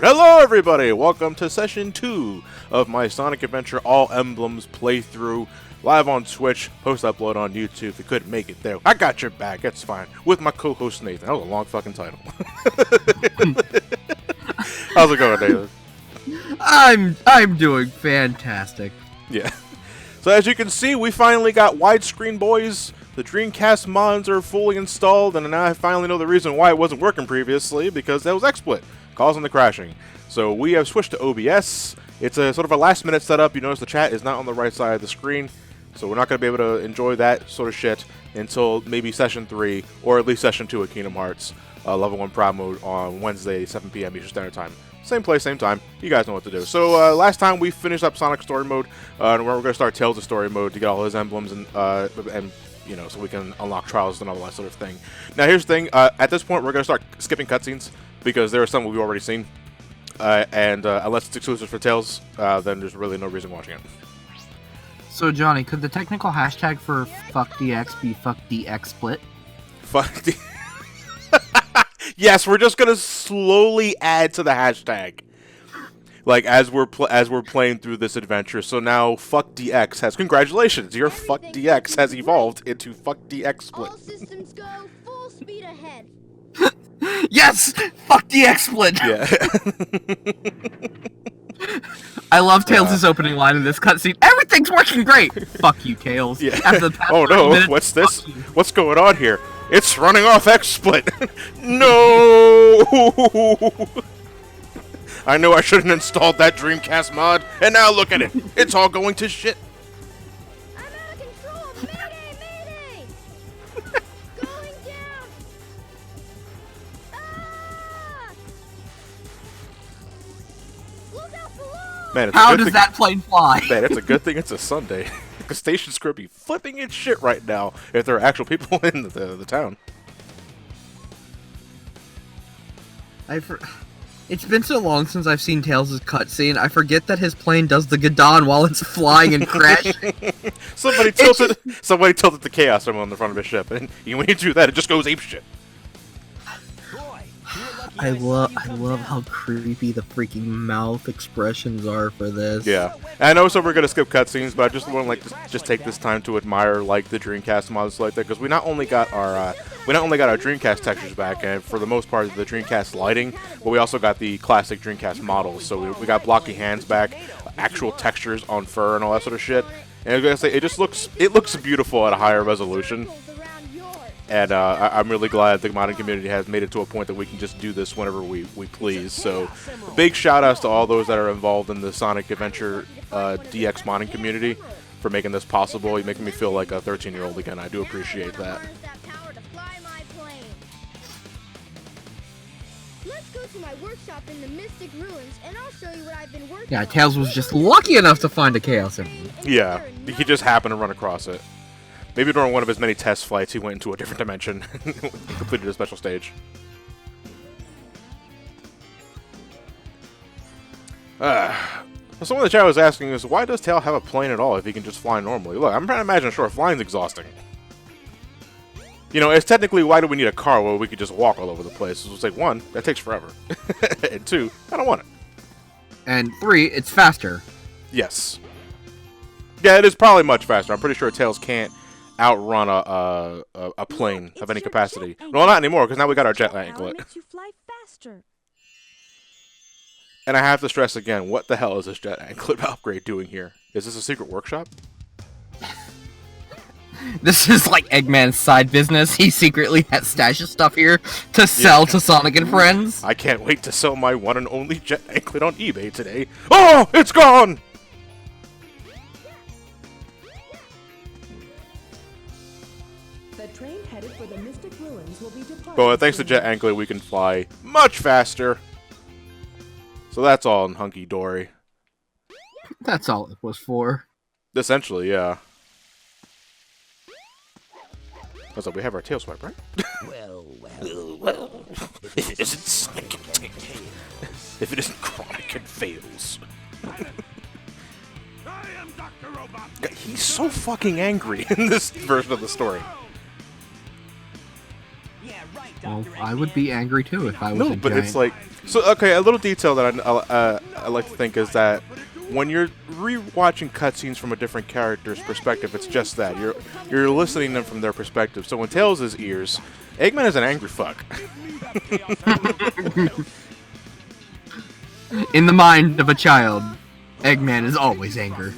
Hello everybody! Welcome to session 2 of my Sonic Adventure All Emblems playthrough, live on Twitch, post-upload on YouTube. If you couldn't make it there, I got your back, it's fine. With my co-host Nathan. That was a long fucking title. How's it going, Nathan? I'm doing fantastic. Yeah. So as you can see, we finally got widescreen, boys. The Dreamcast mods are fully installed, and now I finally know the reason why it wasn't working previously, because that was XSplit causing the crashing. So we have switched to OBS. It's a sort of a last-minute setup. You notice the chat is not on the right side of the screen, so we're not going to be able to enjoy that sort of shit until maybe Session 3, or at least Session 2 of Kingdom Hearts Level 1 Proud Mode on Wednesday, 7 p.m. Eastern Standard Time. Same place, same time. You guys know what to do. So last time we finished up Sonic Story Mode, and we're going to start Tails of Story Mode to get all his emblems and you know, so we can unlock trials and all that sort of thing. Now here's the thing, at this point we're going to start skipping cutscenes, because there are some we've already seen, and unless it's exclusive for Tails, then there's really no reason watching it. So Johnny, could the technical hashtag for fuckDX be fuckDXsplit? Fuck. Yes, we're just going to slowly add to the hashtag. Like, as we're playing through this adventure. So now, Fuck DX has... Congratulations! Your Fuck DX has evolved into Fuck DX Split. All systems go, full speed ahead. Yes! Fuck DX split! Yeah. I love Tails' opening line in this cutscene. Everything's working great! Fuck you, Tails. Yeah. After the past Oh no, minutes, what's this? What's going on here? It's running off X-Split! No! I knew I shouldn't installed that Dreamcast mod, and now look at it! It's all going to shit! I'm out of control! Mayday! Mayday! Going down! Ah! Look out below! Man, it's a How good does thing, that plane fly? Man, it's a good thing it's a Sunday. The station's going to be flipping its shit right now if there are actual people in the town. It's been so long since I've seen Tails' cutscene, I forget that his plane does the Gadon while it's flying and crashing. Somebody tilted the chaos symbol on the front of his ship, and when you do that, it just goes apeshit. I love how creepy the freaking mouth expressions are for this. Yeah, and I know we're gonna skip cutscenes, but I just want to just take this time to admire like the Dreamcast mods like that, because we not only got our Dreamcast textures back, and for the most part the Dreamcast lighting, but we also got the classic Dreamcast models. So we got blocky hands back, actual textures on fur and all that sort of shit. And I was gonna say it looks beautiful at a higher resolution. And I'm really glad the modding community has made it to a point that we can just do this whenever we please. So, big shout-outs to all those that are involved in the Sonic Adventure DX modding community for making this possible. You're making me feel like a 13-year-old again. I do appreciate that. Let's go to my workshop in the Mystic Ruins, and I'll show you what I've been working Yeah, on. Tails was just lucky enough to find a Chaos Emerald. Yeah, he just happened to run across it. Maybe during one of his many test flights, he went into a different dimension and completed a special stage. Someone in the chat was asking us, why does Tail have a plane at all if he can just fly normally? Look, I'm trying to imagine, sure, flying's exhausting. You know, it's technically, why do we need a car where we could just walk all over the place? It's like, one, that takes forever. And two, I don't want it. And 3, it's faster. Yes. Yeah, it is probably much faster. I'm pretty sure Tails can't outrun a plane of any capacity. Well, not anymore, because now we got our jet anklet. You fly faster. And I have to stress again, what the hell is this jet anklet upgrade doing here? Is this a secret workshop? This is like Eggman's side business. He secretly has stashes stuff here to sell to Sonic and friends. I can't wait to sell my one and only jet anklet on eBay today. Oh, it's gone! The train headed for the Mystic Ruins will be departing. But thanks to jet anklet, we can fly much faster. So that's all in hunky-dory. That's all it was for. Essentially, yeah. So we have our tail swipe, right? Well. If it isn't Sonic and Tails. If it isn't Chronic and fails. He's so fucking angry in this version of the story. Yeah, right. Well, I would be angry too if I was No, a but giant. it's like so. Okay, a little detail that I like to think is that when you're rewatching cutscenes from a different character's perspective, it's just that you're listening to them from their perspective. So in Tails' ears, Eggman is an angry fuck. In the mind of a child, Eggman is always angry.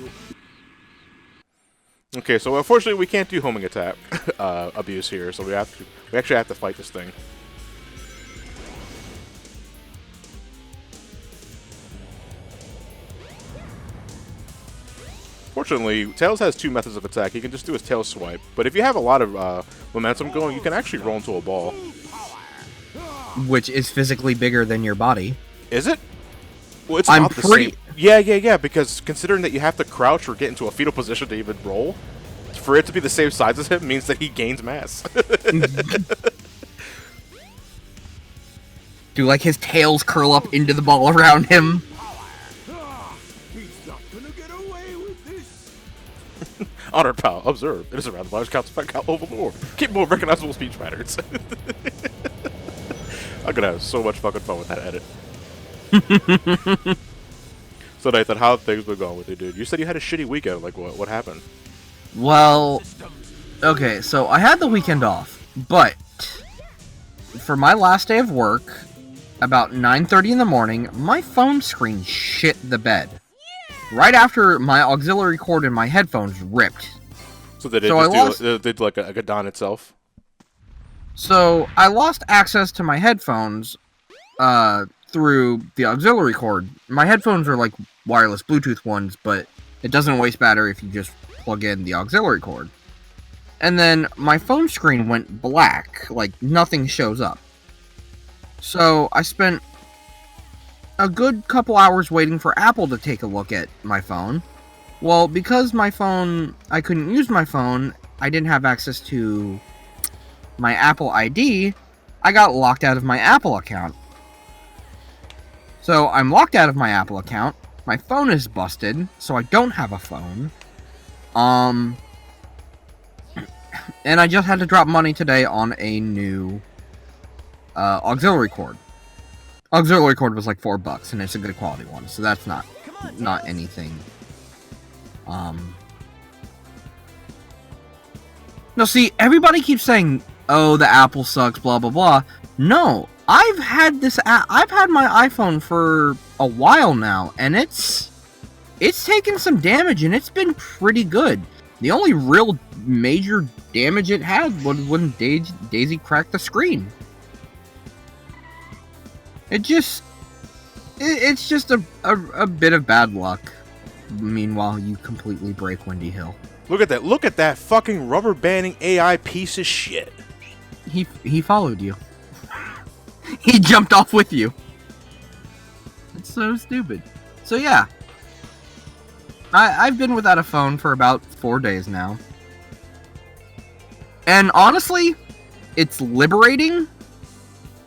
Okay, so unfortunately we can't do homing attack abuse here, so we actually have to fight this thing. Fortunately, Tails has two methods of attack. He can just do his tail swipe, but if you have a lot of momentum going, you can actually roll into a ball. Which is physically bigger than your body. Is it? Well, it's I'm not the pretty- same. Yeah, because considering that you have to crouch or get into a fetal position to even roll, for it to be the same size as him means that he gains mass. Do like his tails curl up into the ball around him? Honor pal, observe. It is around the large counts of count overlord. Keep more recognizable speech patterns. I'm gonna have so much fucking fun with that edit. So Nathan, how have things been going with you, dude? You said you had a shitty weekend. Like, what happened? Well, okay, so I had the weekend off, but for my last day of work, about 9:30 in the morning, my phone screen shit the bed. Right after my auxiliary cord in my headphones ripped. So they did So just do they did like a Gadon itself. So I lost access to my headphones through the auxiliary cord. My headphones are like wireless Bluetooth ones, but it doesn't waste battery if you just plug in the auxiliary cord. And then my phone screen went black, like nothing shows up. So I spent a good couple hours waiting for Apple to take a look at my phone. Well, because my phone, I couldn't use my phone, I didn't have access to my Apple ID, I got locked out of my Apple account. So I'm locked out of my Apple account, my phone is busted, so I don't have a phone. And I just had to drop money today on a new auxiliary cord. Auxiliary cord was like $4, and it's a good quality one, so that's not anything. No, see, everybody keeps saying, "Oh, the Apple sucks," blah blah blah. No, I've had my iPhone for a while now, and it's taken some damage, and it's been pretty good. The only real major damage it had was when Daisy cracked the screen. It's just a bit of bad luck. Meanwhile, you completely break Windy Hill. Look at that! Look at that fucking rubber banding AI piece of shit. He followed you. He jumped off with you. It's so stupid. So yeah, I've been without a phone for about 4 days now, and honestly, it's liberating.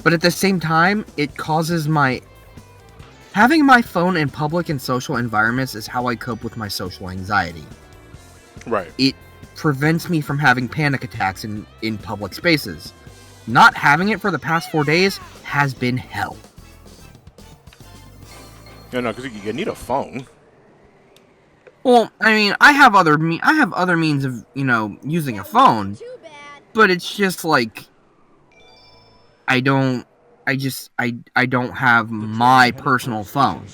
But at the same time, it causes having my phone in public and social environments is how I cope with my social anxiety. Right. It prevents me from having panic attacks in public spaces. Not having it for the past 4 days has been hell. No, because you need a phone. Well, I mean, I have other means of, using a phone, Too bad. but it's just like I don't have my personal phone.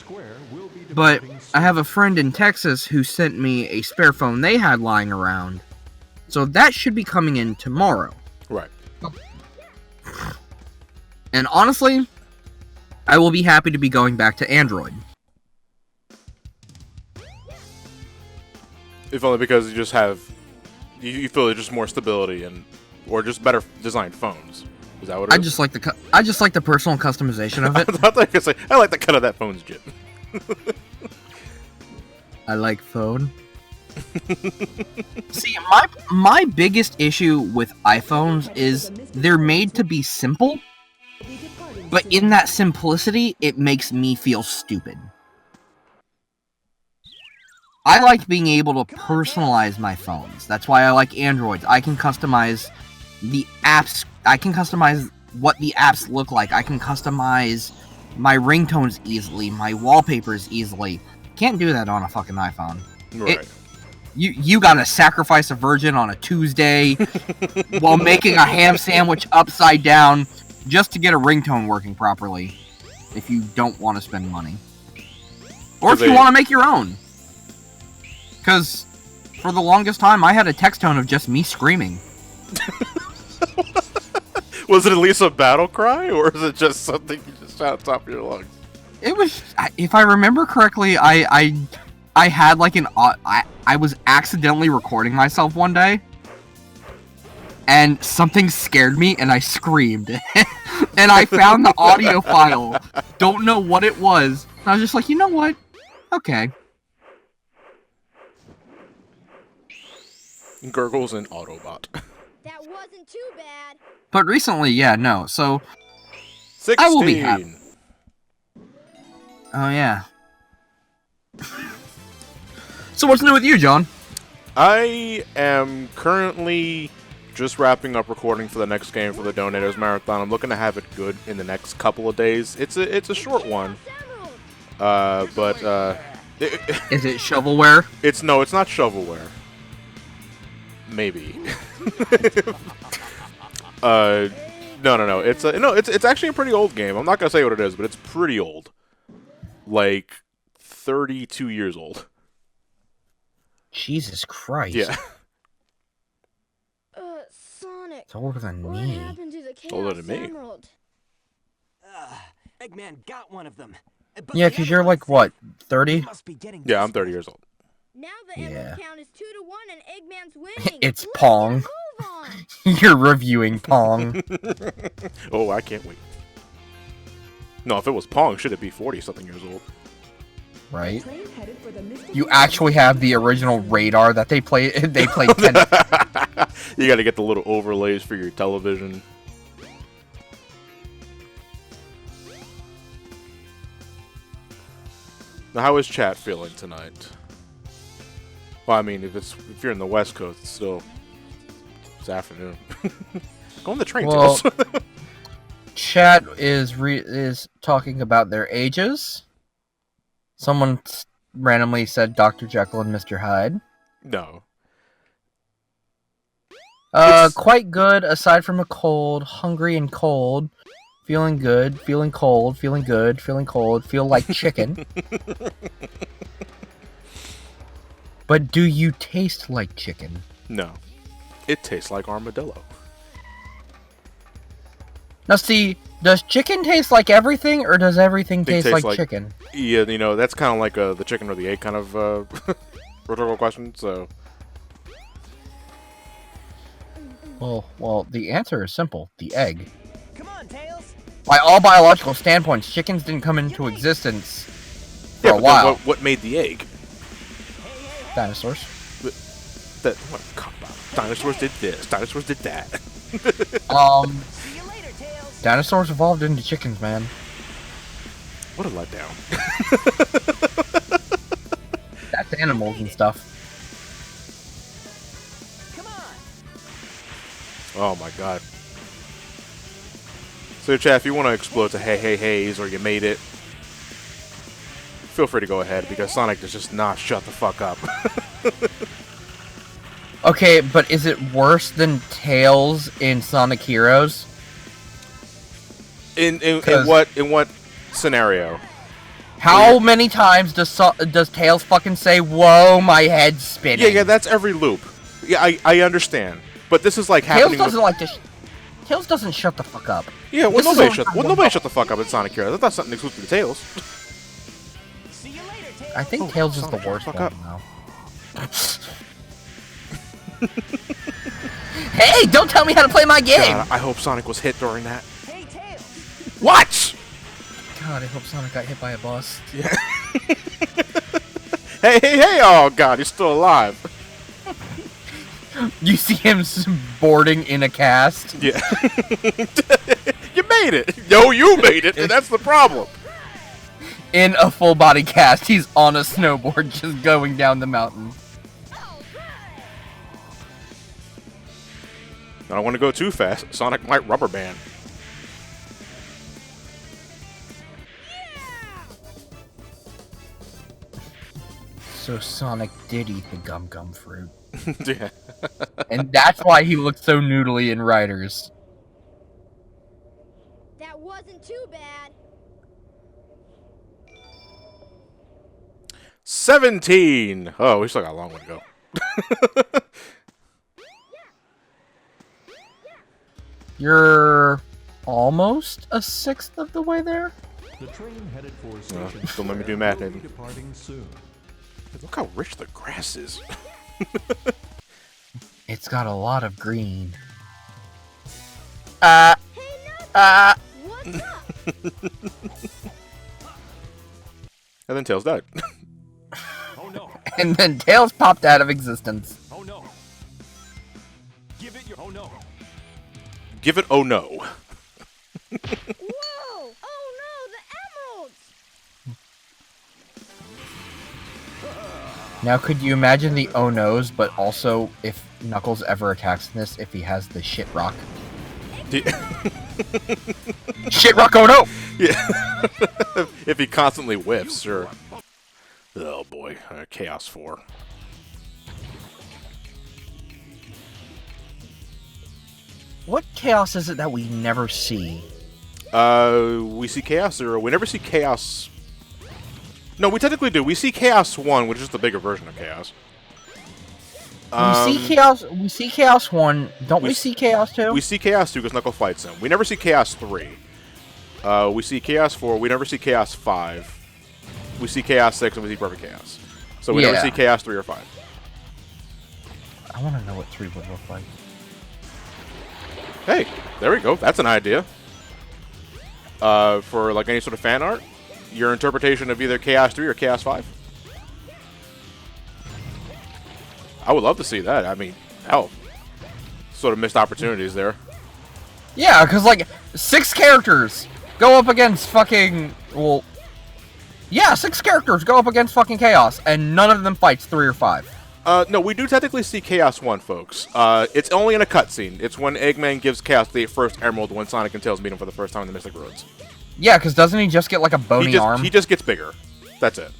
But I have a friend in Texas who sent me a spare phone they had lying around. So that should be coming in tomorrow. Right. And honestly, I will be happy to be going back to Android. If only because you just have, you feel there's just more stability or just better designed phones. Is that what it is? I just like the personal customization of it. I thought you could say, I like the cut of that phone's jit. I like phone. See, my biggest issue with iPhones is they're made to be simple, but in that simplicity, it makes me feel stupid. I like being able to personalize my phones. That's why I like Androids. I can customize the apps. I can customize what the apps look like. I can customize my ringtones easily, my wallpapers easily. Can't do that on a fucking iPhone. Right. You gotta sacrifice a virgin on a Tuesday while making a ham sandwich upside down just to get a ringtone working properly. If you don't want to spend money. Or if you want to make your own. Because for the longest time, I had a text tone of just me screaming. Was it at least a battle cry, or is it just something you just shout at the top of your lungs? It was, if I remember correctly, I had like I was accidentally recording myself one day, and something scared me, and I screamed, and I found the audio file. Don't know what it was. And I was just like, you know what? Okay. Gurgles and Autobot. That wasn't too bad. But recently, yeah, no. So 16. I will be happy. Oh yeah. So what's new with you, John? I am currently just wrapping up recording for the next game for the Donators Marathon. I'm looking to have it good in the next couple of days. It's a short one. But Is it shovelware? it's not shovelware. Maybe. No. It's actually a pretty old game. I'm not gonna say what it is, but it's pretty old. Like 32 years old. Jesus Christ. Yeah. Sonic. It's older than What me. happened to the Chaos Older than me. Emerald? Eggman got one of them. But Yeah, the because other you're one like, said what, he 30? must be getting Yeah, I'm 30 years old. Now the Yeah. Emerald count is 2-1 and Eggman's winning. It's Let's Pong. get a move on. You're reviewing Pong. Oh, I can't wait. No, if it was Pong, should it be 40-something years old? Right? Train headed for the Mystic You Ruins. actually have the original radar that they played 10. You gotta get the little overlays for your television. Now, how is chat feeling tonight? Well, I mean, if you're in the West Coast, it's afternoon. Go on the train, Well, Tails. Chat is talking about their ages. Someone randomly said Dr. Jekyll and Mr. Hyde. No. Quite good, aside from a cold, hungry and cold. Feeling good, feeling cold, feeling good, feeling cold, feel like chicken. But do you taste like chicken? No. It tastes like armadillo. Now see, does chicken taste like everything, or does everything taste tastes like like- chicken? Yeah, that's kind of like the chicken or the egg kind of rhetorical question, so... Well, the answer is simple. The egg. Come on, Tails. By all biological standpoints, chickens didn't come into existence for Yeah, a but then while. what made the egg? Dinosaurs. What cop out? Dinosaurs did this. Dinosaurs did that. See you later, Tails. Dinosaurs evolved into chickens, man. What a letdown. That's animals and stuff. Come on. Oh my god. So, chat, if you want to explode to hey hey heys or you made it, feel free to go ahead because Sonic does just not shut the fuck up. Okay, but is it worse than Tails in Sonic Heroes? in 'Cause- what scenario? How many times does Tails fucking say, "Whoa, my head's spinning"? Yeah, that's every loop. Yeah, I understand. But this is like Tails happening. doesn't like to. Tails doesn't shut the fuck up. Yeah, well, This is nobody only shut. for Well, one nobody level. shut the fuck up in Sonic Heroes. That's not something exclusive to Tails. See you later, Tails. I think Tails is the Sonic, shut worst the one fuck now. Hey, don't tell me how to play my game! God, I hope Sonic was hit during that. Hey, Tails. What? God, I hope Sonic got hit by a bus. Yeah. hey! Oh God, he's still alive. You see him boarding in a cast? Yeah. You made it. Yo, you made it, and that's the problem. In a full body cast, he's on a snowboard just going down the mountain. I don't want to go too fast. Sonic might rubber band. So Sonic did eat the Gum Gum fruit. Yeah. And that's why he looked so noodly in Riders. That wasn't too bad. 17. Oh, we still got a long way to go. You're almost a sixth of the way there? The train headed for No, station don't let me do Square math, will be Nathan. departing soon. Look how rich the grass is. It's got a lot of green. Hey, Knuckles! What's up? And then Tails died. Oh no. And then Tails popped out of existence. Oh no. Give it your. Oh no. Give it oh no. Whoa! Oh no, the emeralds! Now, could you imagine the oh no's, but also if Knuckles ever attacks in this, if he has the shit rock? Shit rock, oh no! Yeah. If he constantly whiffs, sure. Oh boy, Chaos 4. What chaos is it that we never see? We see Chaos 0. We never see Chaos... No, we technically do. We see Chaos 1, which is the bigger version of Chaos. We see Chaos 1. Don't we see Chaos 2? We see Chaos 2 because Knuckles fights him. We never see Chaos 3. We see Chaos 4. We never see Chaos 5. We see Chaos 6 and we see Perfect Chaos. So we never see Chaos 3 or 5. I want to know what 3 would look like. Hey, there we go. That's an idea. For like any sort of fan art, your interpretation of either Chaos 3 or Chaos 5. I would love to see that. I mean, hell, sort of missed opportunities there. Yeah, because like 6 characters go up against fucking yeah, 6 characters go up against fucking Chaos, and none of them fights 3 or 5. No, we do technically see Chaos 1, folks. It's only in a cutscene. It's when Eggman gives Chaos the first emerald when Sonic and Tails meet him for the first time in the Mystic Ruins. Yeah, because doesn't he just get like a bony arm? He just gets bigger. That's it.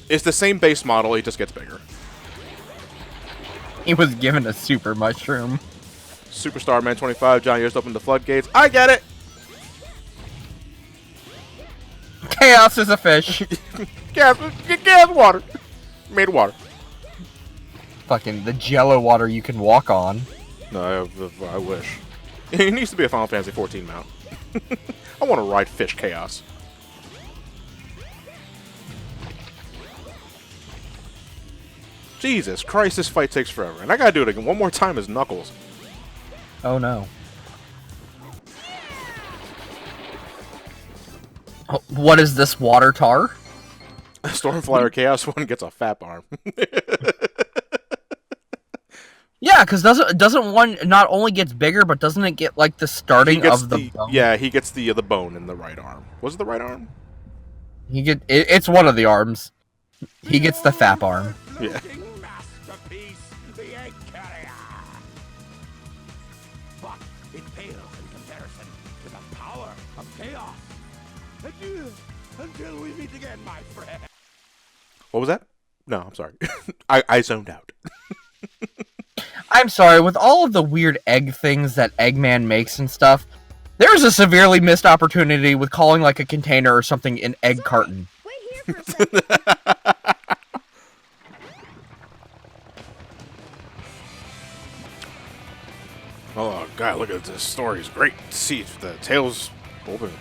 It's the same base model, he just gets bigger. He was given a super mushroom. Superstar Man 25, Johnny just opened the floodgates. I get it! Chaos is a fish. Gas water. Made of water. Fucking the jello water you can walk on. No, I wish. It needs to be a Final Fantasy 14 mount. I want to ride Fish Chaos. Jesus Christ, this fight takes forever. And I gotta do it again one more time as Knuckles. Oh no. Oh, what is this, water tar? Stormflyer Chaos 1 gets a fat arm. Yeah, because doesn't one not only gets bigger, but doesn't it get like the starting of the bone? Yeah, he gets the bone in the right arm. Was it the right arm? It's one of the arms. He gets the fap arm. Yeah. Masterpiece, the egg carrier. But it pales in comparison to the power of chaos. Adieu, until we meet again, my friend. What was that? No, I'm sorry. I zoned out. I'm sorry, with all of the weird egg things that Eggman makes and stuff, there's a severely missed opportunity with calling like a container or something an egg carton. Wait here for a second. Oh god, look at this story. It's great to see the Tails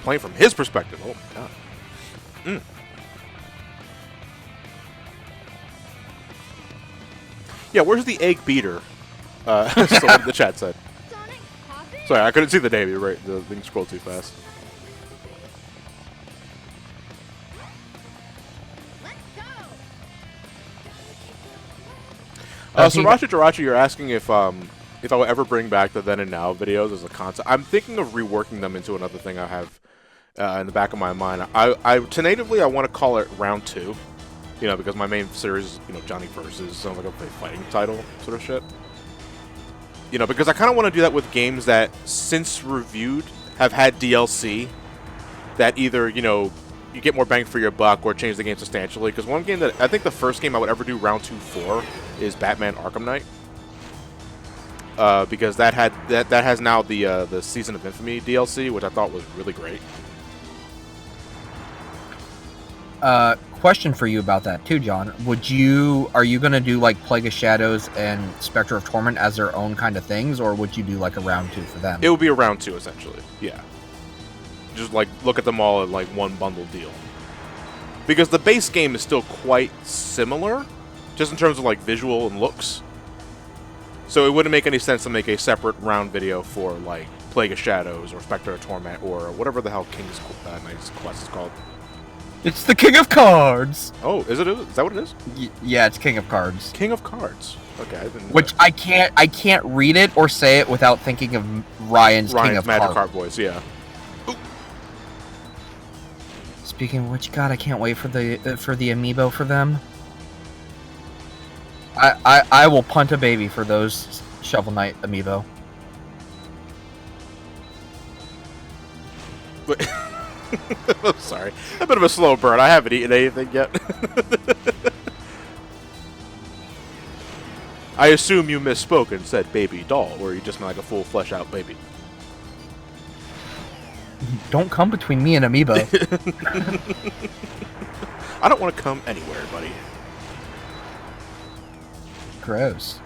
playing from his perspective. Oh my god. Yeah, where's the egg beater? So what the chat said. Sonic, hop in. Sorry, I couldn't see the name. You're right. The thing scrolled too fast. Let's So go. Jirachi, you're asking if I will ever bring back the then and now videos as a concept. I'm thinking of reworking them into another thing I have in the back of my mind. Tentatively, I want to call it Round 2. You know, because my main series is, Johnny Versus, sounds like a fighting title sort of shit. You know, because I kind of want to do that with games that, since reviewed, have had DLC that either, you get more bang for your buck or change the game substantially. Because one game that I think the first game I would ever do round 2 for is Batman Arkham Knight. Because that has now the Season of Infamy DLC, which I thought was really great. Question for you about that too, John. Are you gonna do like Plague of Shadows and Spectre of Torment as their own kind of things, or would you do like a round 2 for them? It would be a round 2 essentially. Yeah. Just like look at them all in like one bundle deal. Because the base game is still quite similar, just in terms of like visual and looks. So it wouldn't make any sense to make a separate round video for like Plague of Shadows or Spectre of Torment or whatever the hell King's Knight's Quest is called. It's the King of Cards. Oh, is it? Is that what it is? Yeah, it's King of Cards. King of Cards. Okay, I didn't know Which that. I can't read it or say it without thinking of Ryan's King of Magic Cards. Card voice. Yeah. Speaking of which, God, I can't wait for the amiibo for them. I will punt a baby for those Shovel Knight amiibo. But I'm sorry, a bit of a slow burn. I haven't eaten anything yet. I assume you misspoke and said baby doll, or you just meant like a full flesh out baby. Don't come between me and amiibo. I don't want to come anywhere, buddy. Gross.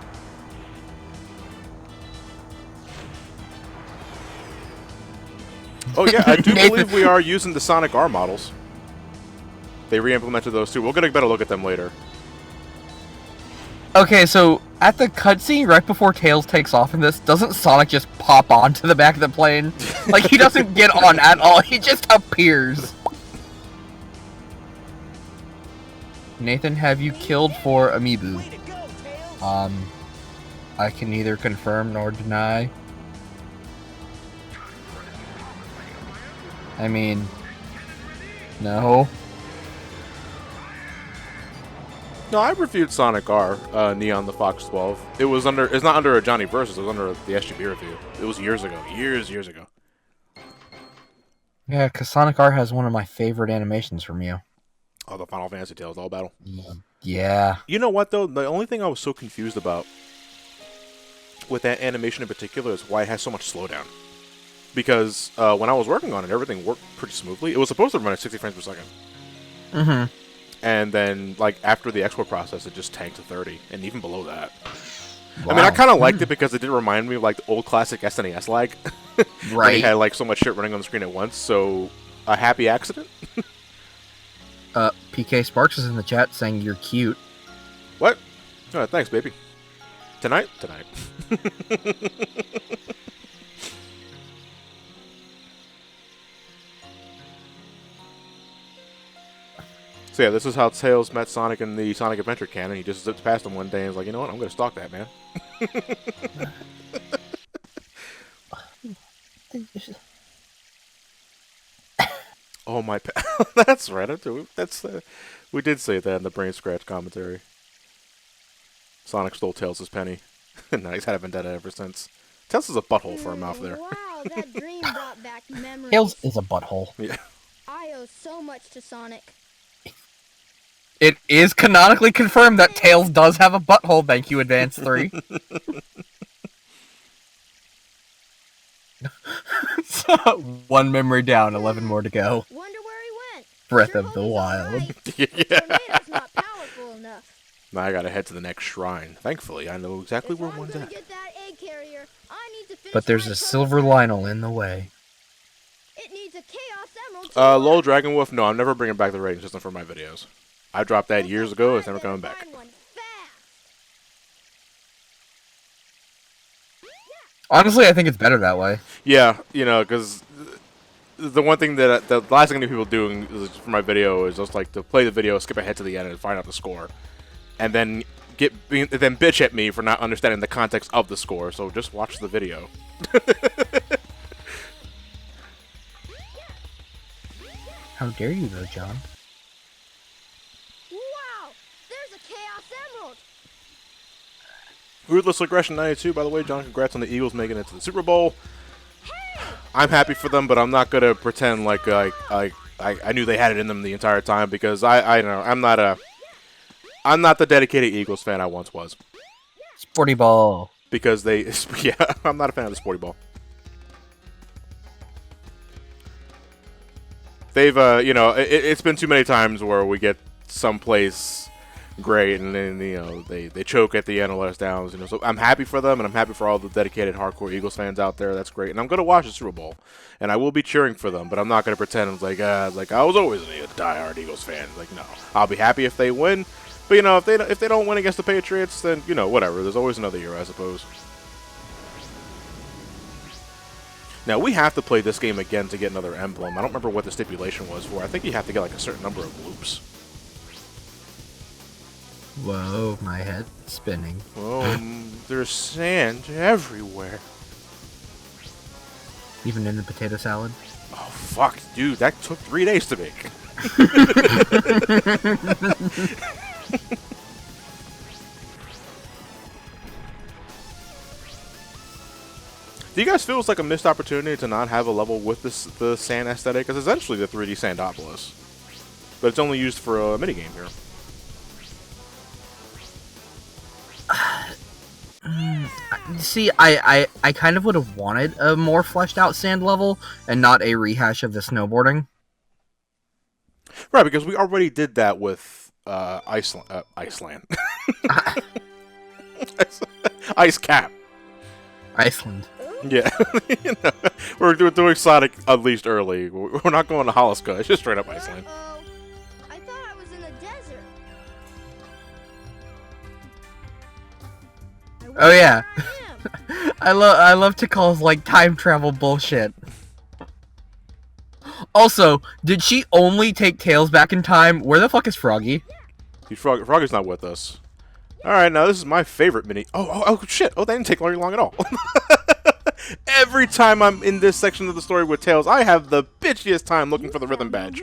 Oh yeah, I do believe we are using the Sonic R models. They re-implemented those too. We'll get a better look at them later. Okay, so at the cutscene right before Tails takes off in this, doesn't Sonic just pop onto the back of the plane? Like, he doesn't get on at all, he just appears. Nathan, have you killed for Amiibo? I can neither confirm nor deny. I mean, no. No, I reviewed Sonic R, Neon the Fox 12. It's not under a Johnny Versus, it was under the SGB review. It was years ago. Years ago. Yeah, because Sonic R has one of my favorite animations from you. Oh, the Final Fantasy Tales All Battle. Yeah. You know what, though? The only thing I was so confused about with that animation in particular is why it has so much slowdown. Because when I was working on it, everything worked pretty smoothly. It was supposed to run at 60 frames per second. Mm-hmm. And then, like, after the export process, it just tanked to 30, and even below that. Wow. I mean, I kind of liked it because it did remind me of, like, the old classic SNES lag. Right. It had, like, so much shit running on the screen at once, so a happy accident? PK Sparks is in the chat saying you're cute. What? Oh, thanks, baby. Tonight? Tonight. So yeah, this is how Tails met Sonic in the Sonic Adventure canon. He just zipped past him one day and was like, you know what, I'm going to stalk that, man. Oh my... That's right. We did say that in the Brain Scratch commentary. Sonic stole Tails' penny. And now he's had a vendetta ever since. Tails is a butthole for a mouth there. Wow, that dream brought back memories. Tails is a butthole. Yeah. I owe so much to Sonic. It is canonically confirmed that Tails does have a butthole, thank you, Advance 3. One memory down, 11 more to go. Wonder where he went. Breath Sure of hope the he's Wild. alright. Yeah. Tornado's not powerful enough. Now I gotta head to the next shrine. Thankfully, I know exactly If where I'm one's gonna at. get that egg carrier, I need to finish But there's my a silver program. Lionel in the way. It needs a Chaos Emerald to Lol work. Dragon Wolf, no, I'm never bringing back the rating system for my videos. I dropped that years ago, it's never coming back. Find one fast. Honestly, I think it's better that way. Yeah, you know, because the one thing that the last thing I knew people doing is, for my video is just like to play the video, skip ahead to the end, and find out the score, and then then bitch at me for not understanding the context of the score. So just watch the video. How dare you, though, John? Wow, there's a Chaos Emerald. Ruthless Aggression 92, by the way, John, congrats on the Eagles making it to the Super Bowl. I'm happy for them, but I'm not gonna pretend like I knew they had it in them the entire time because I know I'm not the dedicated Eagles fan I once was. Sporty ball. Because they, yeah, I'm not a fan of the sporty ball. They've, it's been too many times where we get someplace great and then, they choke at the end and let us down. So I'm happy for them and I'm happy for all the dedicated hardcore Eagles fans out there. That's great. And I'm going to watch the Super Bowl and I will be cheering for them, but I'm not going to pretend it's like I was always a diehard Eagles fan. Like, no, I'll be happy if they win. But, if they don't win against the Patriots, then, whatever. There's always another year, I suppose. Now, we have to play this game again to get another emblem. I don't remember what the stipulation was for. I think you have to get, like, a certain number of loops. Whoa, my head's spinning. Oh, there's sand everywhere. Even in the potato salad? Oh, fuck, dude. That took 3 days to make. Do you guys feel it's like a missed opportunity to not have a level with the sand aesthetic? Because essentially the 3D Sandopolis. But it's only used for a minigame here. See, I kind of would have wanted a more fleshed out sand level and not a rehash of the snowboarding. Right, because we already did that with Iceland. Ice Cap. Iceland. Yeah. We're doing Sonic Unleashed early. We're not going to Halaska. It's just straight up Iceland. Uh-oh. I thought I was in the desert. Oh yeah. I am. I love to call like time travel bullshit. Also, did she only take Tails back in time? Where the fuck is Froggy? Dude, Froggy's not with us. Alright, now this is my favorite mini. Oh, shit. Oh, that didn't take very long at all. Every time I'm in this section of the story with Tails, I have the bitchiest time looking for the rhythm badge.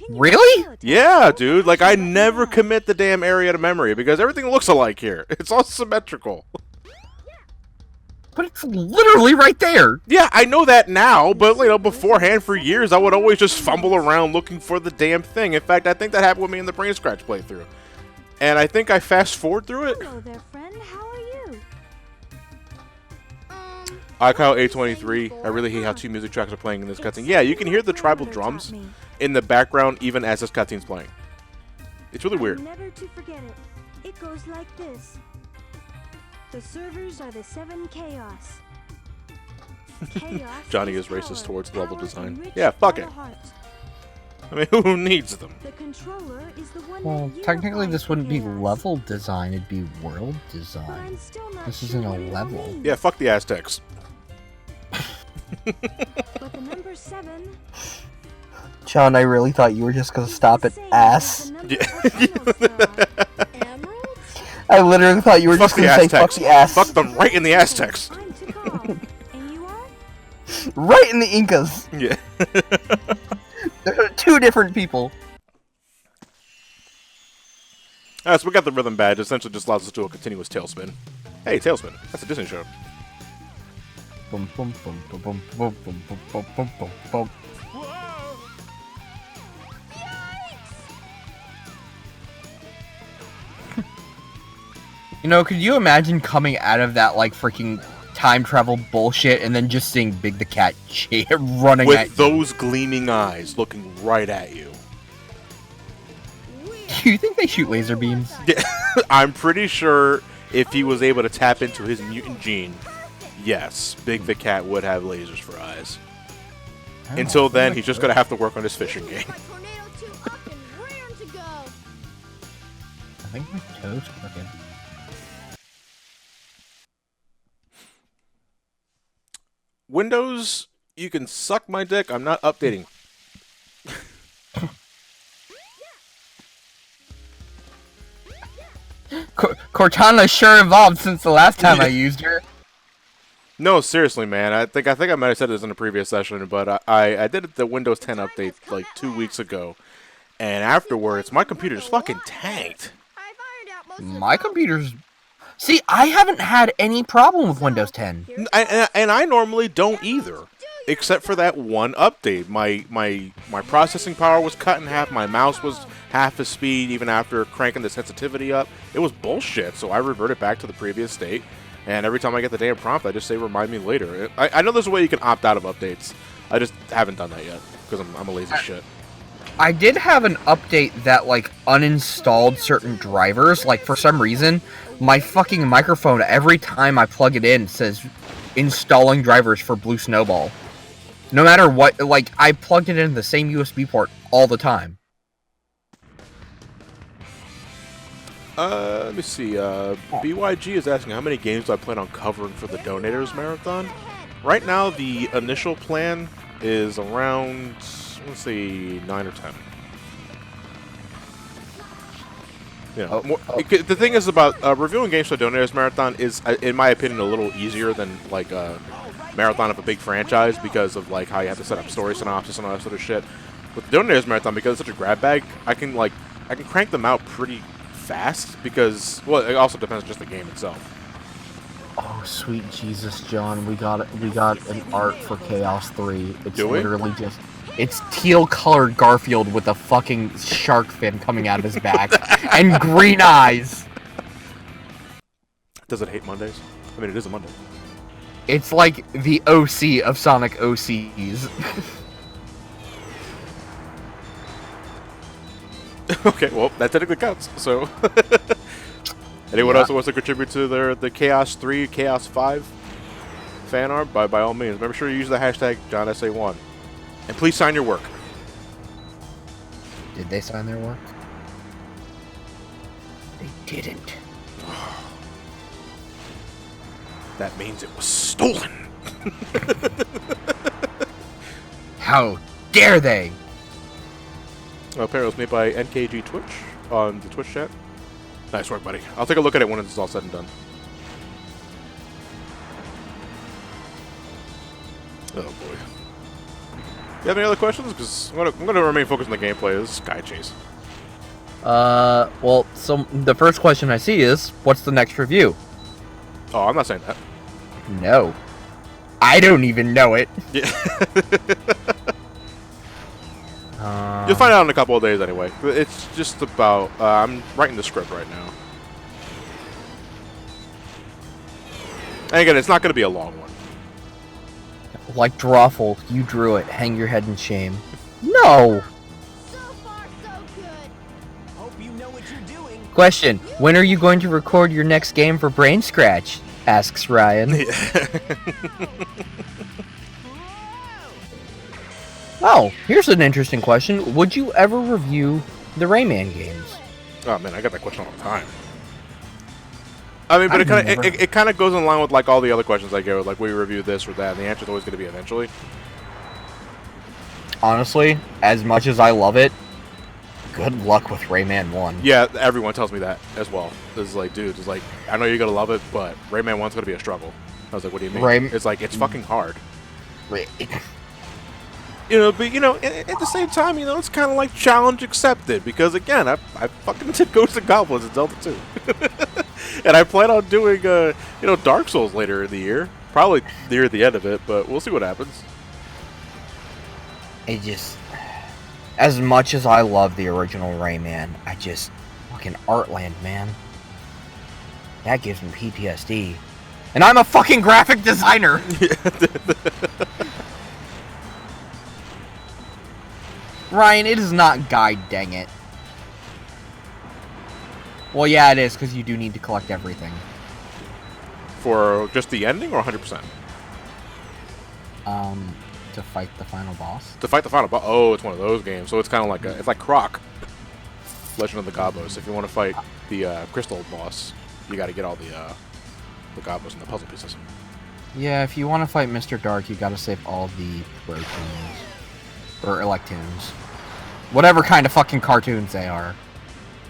Really? Yeah, dude. Like, I never commit the damn area to memory because everything looks alike here. It's all symmetrical. But it's literally right there. Yeah, I know that now, but, beforehand for years, I would always just fumble around looking for the damn thing. In fact, I think that happened with me in the Brain Scratch playthrough. And I think I fast-forward through it. Hello there, friend. How are you? I call A23. I really hate how 2 music tracks are playing in this cutscene. Yeah, you can hear the tribal drums in the background even as this cutscene's playing. It's really weird. Never to forget it. It goes like this. The servers are the 7 chaos. Chaos Johnny is power, racist towards level power design. enriched Yeah, fuck by it. the heart. I mean, who needs them? The controller is the one Well, that technically unifies this wouldn't be chaos. level design, it'd be world But design. I'm still not This sure isn't a what it all level. means. Yeah, fuck the Aztecs. But the number 7 John, I really thought you were just gonna stop at ass. Emeralds? I literally thought you were Fuck just the gonna say fuck Aztecs. the ass. Fuck them right in the Aztecs. I'm to call. And you are? Right in the Incas. Yeah. They're 2 different people. So we got the rhythm badge. Essentially just allows us to do a continuous tailspin. Hey, tailspin. That's a Disney show. Bum, bum, bum, bum, bum, bum, bum, bum, bum, bum, bum. You know, could you imagine coming out of that, like, freaking time travel bullshit and then just seeing Big the Cat running at With those gleaming eyes looking right at you. you? Do you think they shoot laser beams? Yeah, I'm pretty sure if he was able to tap into his mutant gene, yes, Big the Cat would have lasers for eyes. Until then, he's just going to have to work on his fishing game. My tornado 2 up and raring to go. I think my toes crooked. Windows, you can suck my dick. I'm not updating. Cortana sure evolved since the last time I used her. No, seriously, man. I think I might have said this in a previous session, but I did the Windows 10 update like 2 weeks ago, and afterwards, my computer's fucking tanked. I've ironed out most of the My problems. computer's... See, I haven't had any problem with Windows 10. And I normally don't either. except for that one update. My processing power was cut in half. My mouse was half the speed even after cranking the sensitivity up. It was bullshit. So I reverted back to the previous state. And every time I get the damn prompt, I just say remind me later. I know there's a way you can opt out of updates. I just haven't done that yet because I'm a lazy shit. I did have an update that, like, uninstalled certain drivers. Like, for some reason, my fucking microphone, every time I plug it in, says installing drivers for Blue Snowball. No matter what, like, I plugged it in the same USB port all the time. Let me see. BYG is asking how many games do I plan on covering for the Donators Marathon. Right now, the initial plan is around, let's see, 9 or 10. You know, the thing is about reviewing games for the Donators Marathon is, in my opinion, a little easier than like a marathon of a big franchise because of like how you have to set up story synopsis and all that sort of shit. With the Donators Marathon, because it's such a grab bag, I can crank them out pretty fast because, well, it also depends on just the game itself. Oh, sweet Jesus, John, we got an art for Chaos 3. It's literally just, it's teal-colored Garfield with a fucking shark fin coming out of his back and green eyes. Does it hate Mondays? I mean, it is a Monday. It's like the OC of Sonic OCs. Okay, well, that technically counts, so... Anyone else who wants to contribute to the Chaos 3, Chaos 5 fan art, by all means. Remember sure you use the hashtag JohnSA1. And please sign your work. Did they sign their work? They didn't. That means it was stolen. How dare they? Apparently it was made by NKG Twitch on the Twitch chat. Nice work, buddy. I'll take a look at it when it's all said and done. Oh, boy. You have any other questions? Because I'm gonna remain focused on the gameplay. This is Sky Chase. Well, so the first question I see is, what's the next review? Oh, I'm not saying that. No. I don't even know it. Yeah. You'll find out in a couple of days anyway. It's just about... I'm writing the script right now. And again, it's not going to be a long one. Like Drawful, you drew it. Hang your head in shame. No! So far, so good. Hope you know what you're doing. Question, when are you going to record your next game for Brain Scratch? Asks Ryan. Oh, here's an interesting question. Would you ever review the Rayman games? Oh man, I get that question all the time. I mean, but it kind of goes in line with like all the other questions I get, with, like, will you review this or that? And the answer is always going to be eventually. Honestly, as much as I love it, good luck with Rayman 1. Yeah, everyone tells me that as well. It's like, dude, it's like, I know you're going to love it, but Rayman 1's going to be a struggle. I was like, what do you mean? It's like, it's fucking hard. You know, but, you know, at the same time, you know, it's kind of like challenge accepted. Because, again, I fucking did Ghosts and Goblins in Zelda 2. And I plan on doing, you know, Dark Souls later in the year. Probably near the end of it, but we'll see what happens. It just... As much as I love the original Rayman, I just... Fucking Artland, man. That gives me PTSD. And I'm a fucking graphic designer! Ryan, it is not Guide, dang it. Well, yeah, it is, because you do need to collect everything. For just the ending or 100%? To fight the final boss. To fight the final boss? Oh, it's one of those games. So it's kind of like it's like Croc, Legend of the Gobos. If you want to fight the Crystal boss, you got to get all the Gobos and the puzzle pieces. Yeah, if you want to fight Mr. Dark, you got to save all the Protoons. Or Electoons. Whatever kind of fucking cartoons they are.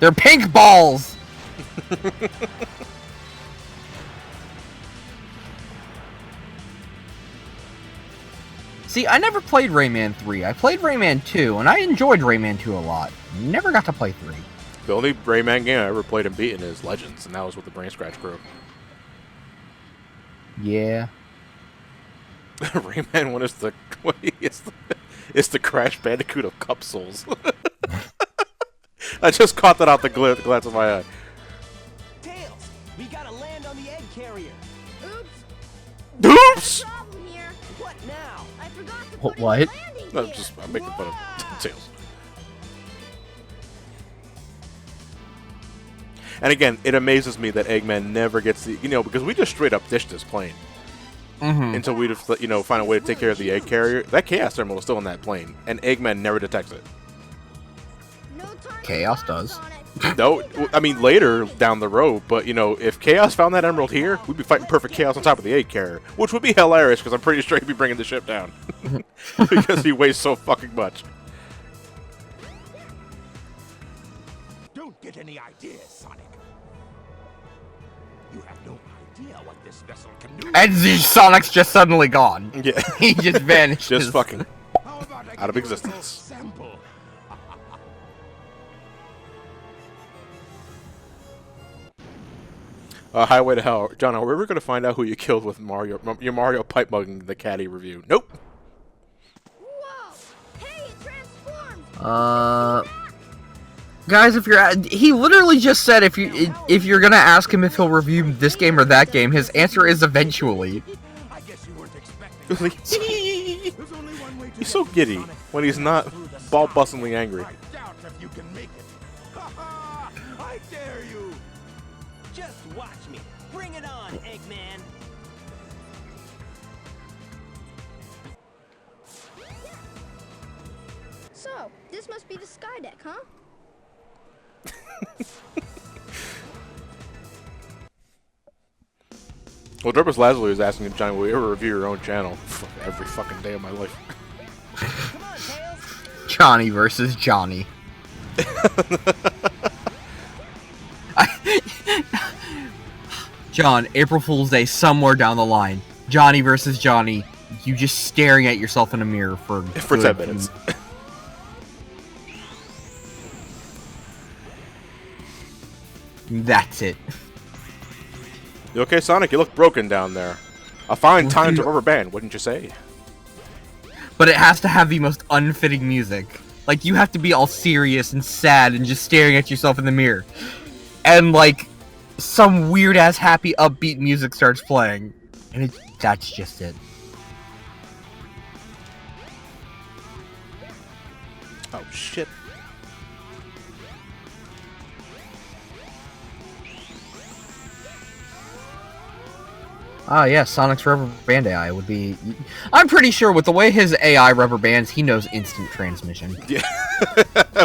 They're pink balls! See, I never played Rayman 3. I played Rayman 2, and I enjoyed Rayman 2 a lot. Never got to play 3. The only Rayman game I ever played and beaten is Legends, and that was with the Brain Scratch crew. Yeah. Rayman 1 is the it's the Crash Bandicoot of cup souls. I just caught that out the glance of my eye. Tails, we gotta land on the egg carrier. Oops. Oops! Problem here. What now? I forgot to What? put in the landing No, gear. I'm making fun of Tails. And again, it amazes me that Eggman never gets the, because we just straight up dished this plane until we just, find a way to take care of the egg carrier. That Chaos Terminal is still in that plane, and Eggman never detects it. No time Chaos to does. Sonic. No, I mean later down the road, but if Chaos found that emerald here, we'd be fighting Perfect Chaos on top of the egg carrier, which would be hilarious because I'm pretty sure he'd be bringing the ship down because he weighs so fucking much. Don't get any ideas, Sonic. You have no idea what this vessel can do. And the Sonic's just suddenly gone. Yeah, He just vanished. just fucking How about I out of give you a existence. sample? Highway to Hell. John, are we ever going to find out who you killed with your Mario pipe mugging the caddy review? Nope. Whoa! Hey, it transformed. Guys, he literally just said if you're gonna ask him if he'll review this game or that game, his answer is eventually. I guess you weren't expecting. He's There's only one way to so get giddy Sonic when he's not through the ball-bustingly angry. I doubt if you can make it. I dare you. Just watch me. Bring it on, Eggman. So, this must be the sky deck, huh? Well, Durbus Lazuli is asking if Johnny will you ever review your own channel. Every fucking day of my life. Come on, Tails. Johnny versus Johnny. John, April Fool's Day somewhere down the line. Johnny versus Johnny. You just staring at yourself in a mirror for 10 minutes. That's it. You okay, Sonic? You look broken down there. A fine time to rubber band, wouldn't you say? But it has to have the most unfitting music. Like, you have to be all serious and sad and just staring at yourself in the mirror. And, like, some weird-ass happy upbeat music starts playing. And that's just it. Oh, shit. Ah, yeah, Sonic's rubber band AI would be... I'm pretty sure with the way his AI rubber bands, he knows instant transmission. Yeah.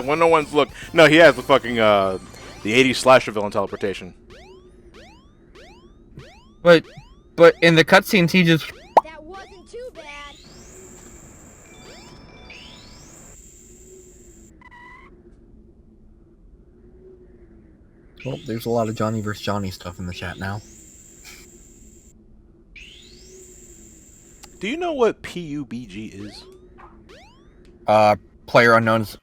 When no one's look. No, he has the fucking, the 80s slasher villain teleportation. But in the cutscenes, he just... That wasn't too bad. Well, there's a lot of Johnny vs. Johnny stuff in the chat now. Do you know what PUBG is? Player Unknown's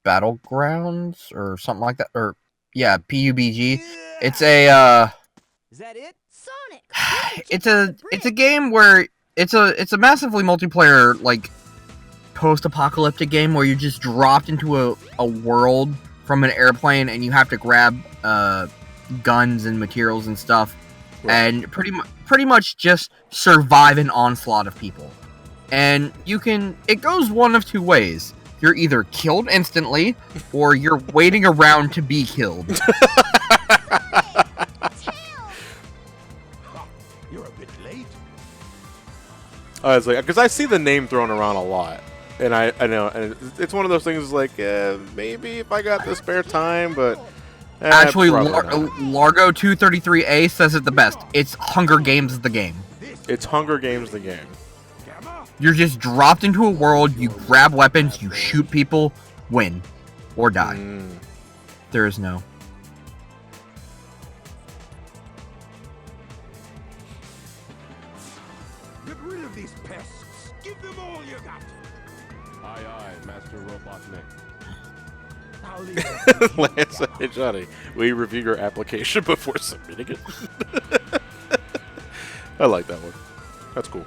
Battlegrounds or something like that, or yeah, PUBG. It's a Is that it? Sonic. it's a game where it's a massively multiplayer, like, post-apocalyptic game where you're just dropped into a world from an airplane and you have to grab guns and materials and stuff. Right. And pretty much just survive an onslaught of people. And it goes one of two ways. You're either killed instantly, or you're waiting around to be killed. You're a bit late. It's like, because I see the name thrown around a lot. And I know, and it's one of those things like, maybe if I got the spare time, but... Actually, probably not. Largo 233A says it the best. It's Hunger Games the game. It's Hunger Games the game. You're just dropped into a world, you grab weapons, you shoot people, win. Or die. There is no... Get rid of these pests. Give them all you got. Aye, aye, Master Robotnik. I'll leave it. Lance and Johnny, we review your application before submitting it. I like that one. That's cool.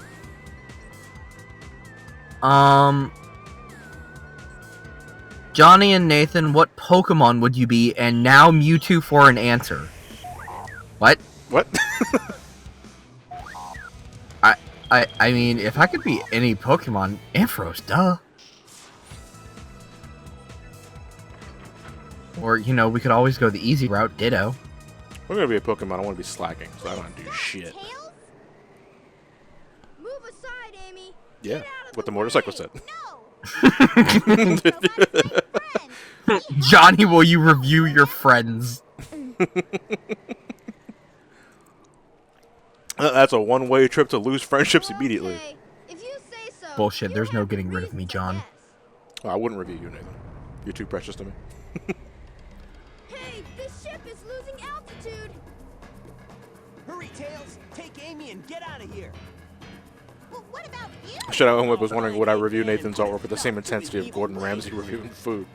Johnny and Nathan, what Pokemon would you be? And now Mewtwo for an answer. What? What? I mean, if I could be any Pokemon, Ampharos, duh. Or, you know, we could always go the easy route, Ditto. We're gonna be a Pokemon. I want to be slacking, so I don't have to do shit. Tails? Move aside, Amy. Yeah, Get out of what the motorcycle said. No. Johnny, will you review your friends? That's a one-way trip to lose friendships immediately. Okay, if you say so. Bullshit, You there's no have getting rid of reason me, to John. guess. Oh, I wouldn't review you, Nathan. You're too precious to me. Hey, this ship is losing altitude. Hurry, Tails. Take Amy and get out of here. Well, what about you? Shit, I was wondering would I review Nathan's artwork with the same intensity of Gordon Ramsay reviewing food.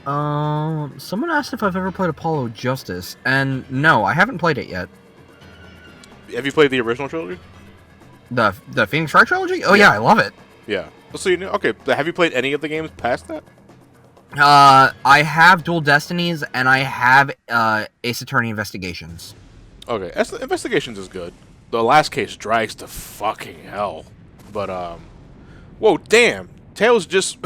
Someone asked if I've ever played Apollo Justice, and no, I haven't played it yet. Have you played the original trilogy? The Phoenix Wright trilogy? Oh yeah, I love it. Yeah. So you know, okay, but have you played any of the games past that? I have Dual Destinies, and I have Ace Attorney Investigations. Okay, Investigations is good. The last case drags to fucking hell. But, whoa, damn! Tails just...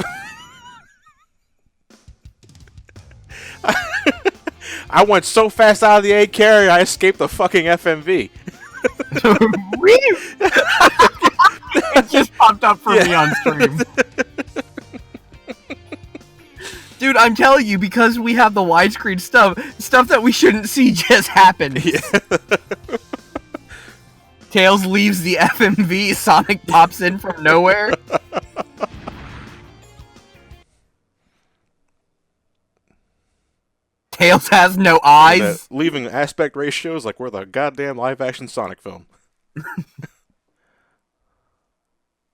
I went so fast out of the A carrier, I escaped the fucking FMV. It just popped up for me on stream. Dude, I'm telling you, because we have the widescreen stuff that we shouldn't see just happens. Yeah. Tails leaves the FMV, Sonic pops in from nowhere. Tails has no eyes. Leaving aspect ratios like we're the goddamn live-action Sonic film. That's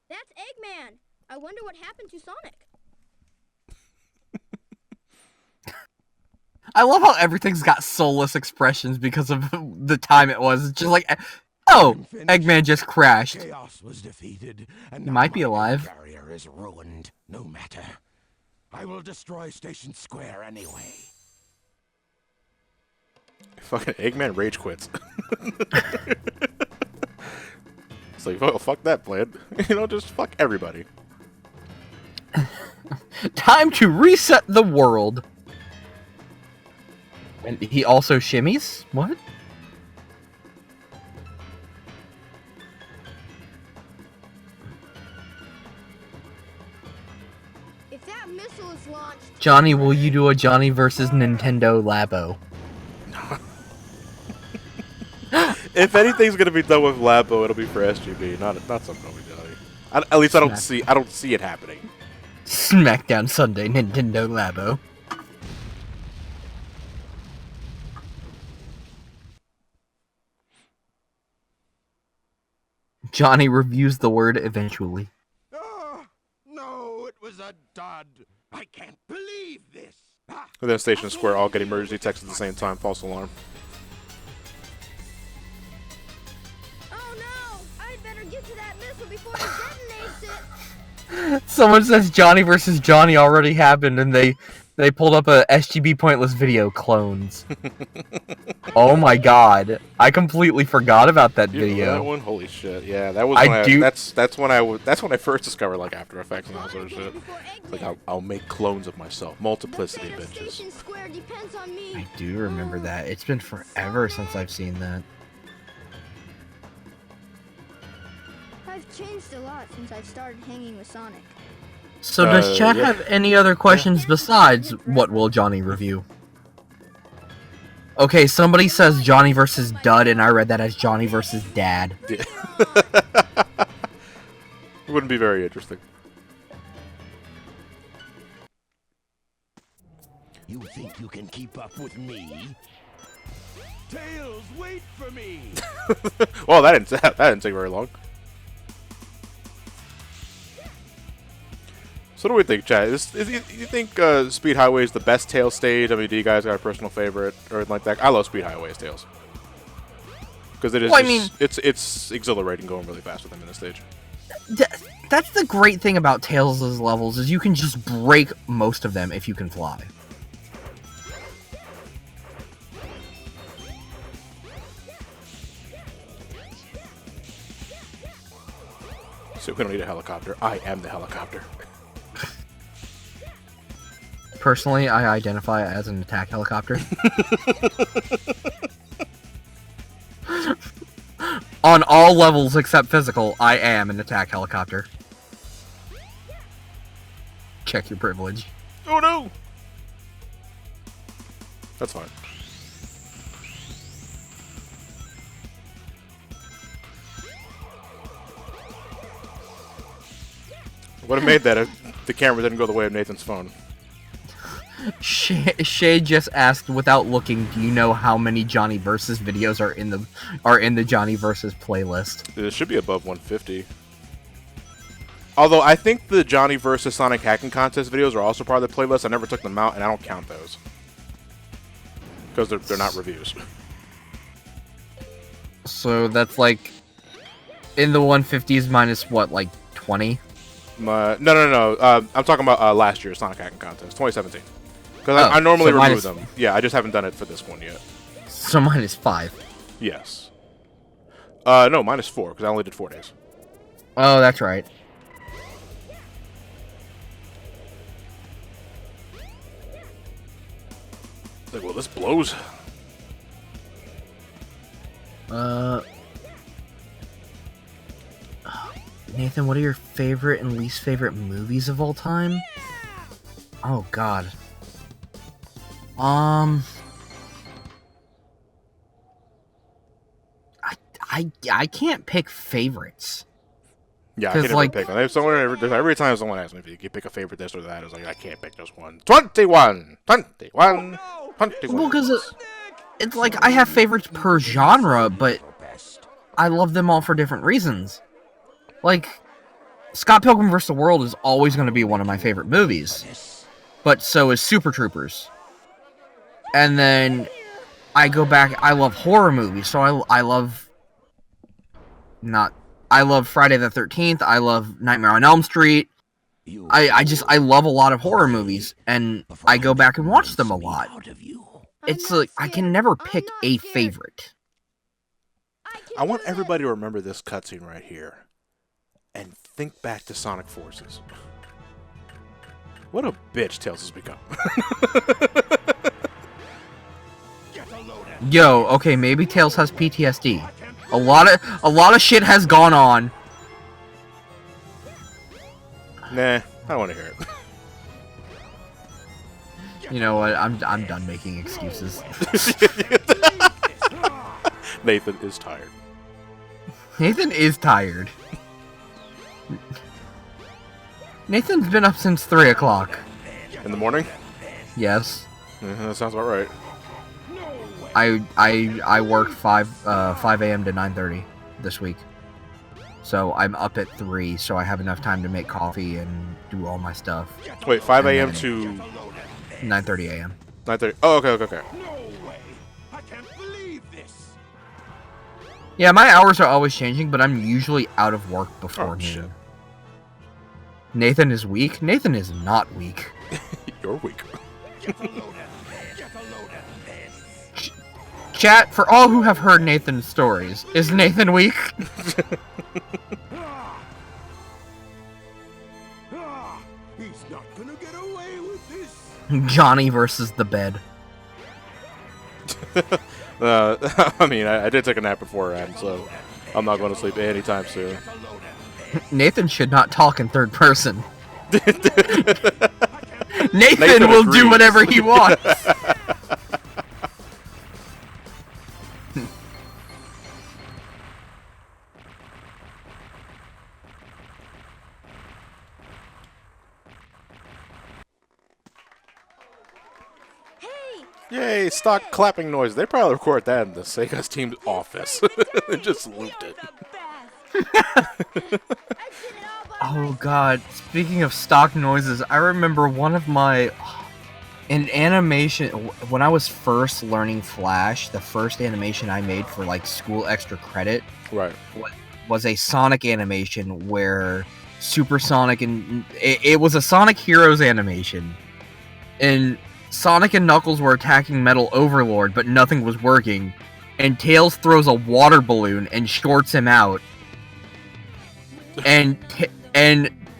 Eggman. I wonder what happened to Sonic. I love how everything's got soulless expressions because of the time it was. It's just like, oh, Eggman just crashed. Chaos was defeated, and He now might be my alive. carrier is ruined. No matter. I will destroy Station Square anyway. Fucking Eggman rage quits. It's like, well, fuck that plan. You know, just fuck everybody. Time to reset the world. And he also shimmies? What? If that missile is launched, Johnny, will you do a Johnny versus Nintendo Labo? If anything's gonna be done with Labo, it'll be for SGB, not something with Johnny. At least I don't see it happening. Smackdown Sunday, Nintendo Labo. Johnny reviews the word eventually. Oh, no, it was a dud. I can't believe this. Ah, And then Station Square all get emergency text at the same time. False alarm. oh no! I'd better get to that missile before he detonates it. Someone says Johnny versus Johnny already happened, and they pulled up a SGB Pointless video clone. Oh my god. I completely forgot about that You remember video. that one? Holy shit! Yeah, that was. That's when I first discovered like After Effects and all sort of shit. Before It's like Eggman. I'll make clones of myself. Multiplicity, The fate of bitches. Station Square depends on me. I do remember that. It's been forever since I've seen that. I've changed a lot since I've started hanging with Sonic. So does chat yeah. have any other questions besides what will Johnny review? Okay, somebody says Johnny versus Dud, and I read that as Johnny versus Dad. Yeah. It wouldn't be very interesting. you think you can keep up with me? Tails, wait for me. Well, that didn't take very long. So what do we think, chat? You think Speed Highway is the best Tails stage? I mean, do you guys got a personal favorite or anything like that? I love Speed Highway's Tails. Because it is. Well, I mean, it's exhilarating going really fast with them in this stage. That's the great thing about Tails' levels is you can just break most of them if you can fly. So we don't need a helicopter. I am the helicopter. Personally, I identify as an attack helicopter. On all levels except physical, I am an attack helicopter. Check your privilege. Oh no! That's fine. Would have made that if the camera didn't go the way of Nathan's phone. Shay just asked, without looking, do you know how many Johnny Versus videos are in the Johnny Versus playlist? It should be above 150. Although I think the Johnny versus Sonic hacking contest videos are also part of the playlist. I never took them out, and I don't count those because they're not reviews. So that's like in the 150s minus what, like 20? No. I'm talking about last year's Sonic hacking contest, 2017. Because I normally remove them. Yeah, I just haven't done it for this one yet. So minus 5. Yes. No, minus 4 because I only did 4 days. Oh, that's right. Like, well, this blows. Nathan, what are your favorite and least favorite movies of all time? Oh God. I can't pick favorites. Yeah, I can't even like, pick one. Every time someone asks me if you can pick a favorite this or that, it's like, I can't pick just one. 21! 21! 21! Well, because it's like I have favorites per genre, but I love them all for different reasons. Like, Scott Pilgrim vs. the World is always going to be one of my favorite movies. But so is Super Troopers. And then I go back, I love horror movies, so I love Friday the 13th, I love Nightmare on Elm Street. I love a lot of horror movies, and I go back and watch them a lot. It's like, I can never pick a favorite. I want everybody to remember this cutscene right here. And think back to Sonic Forces. What a bitch Tails has become. Yo, okay, maybe Tails has PTSD. A lot of shit has gone on. Nah, I don't want to hear it. You know what? I'm done making excuses. Nathan is tired. Nathan is tired. Nathan's been up since 3 o'clock. In the morning? Yes. That sounds about right. I worked 5 a.m. to 9:30 this week. So I'm up at 3, so I have enough time to make coffee and do all my stuff. Wait, 5 a.m. to 9:30 a.m. 9:30. Oh, okay. No way! I can't believe this. Yeah, my hours are always changing, but I'm usually out of work before noon. Shit. Nathan is weak? Nathan is not weak. You're weak. Get a load of this. Get a load of this. Chat, for all who have heard Nathan's stories, is Nathan weak? He's not gonna get away with this. Johnny versus the bed. I mean, I did take a nap beforehand, so I'm not going to sleep anytime soon. Nathan should not talk in third person. Nathan will agrees. do whatever he wants. Yay, stock clapping noise. They probably record that in the Sega's team's office. They just looped it. Oh god, speaking of stock noises, I remember one of my In animation, when I was first learning Flash, the first animation I made for like school extra credit Right. was a Sonic animation where Super Sonic and it was a Sonic Heroes animation, and Sonic and Knuckles were attacking Metal Overlord, but nothing was working, and Tails throws a water balloon and shorts him out, and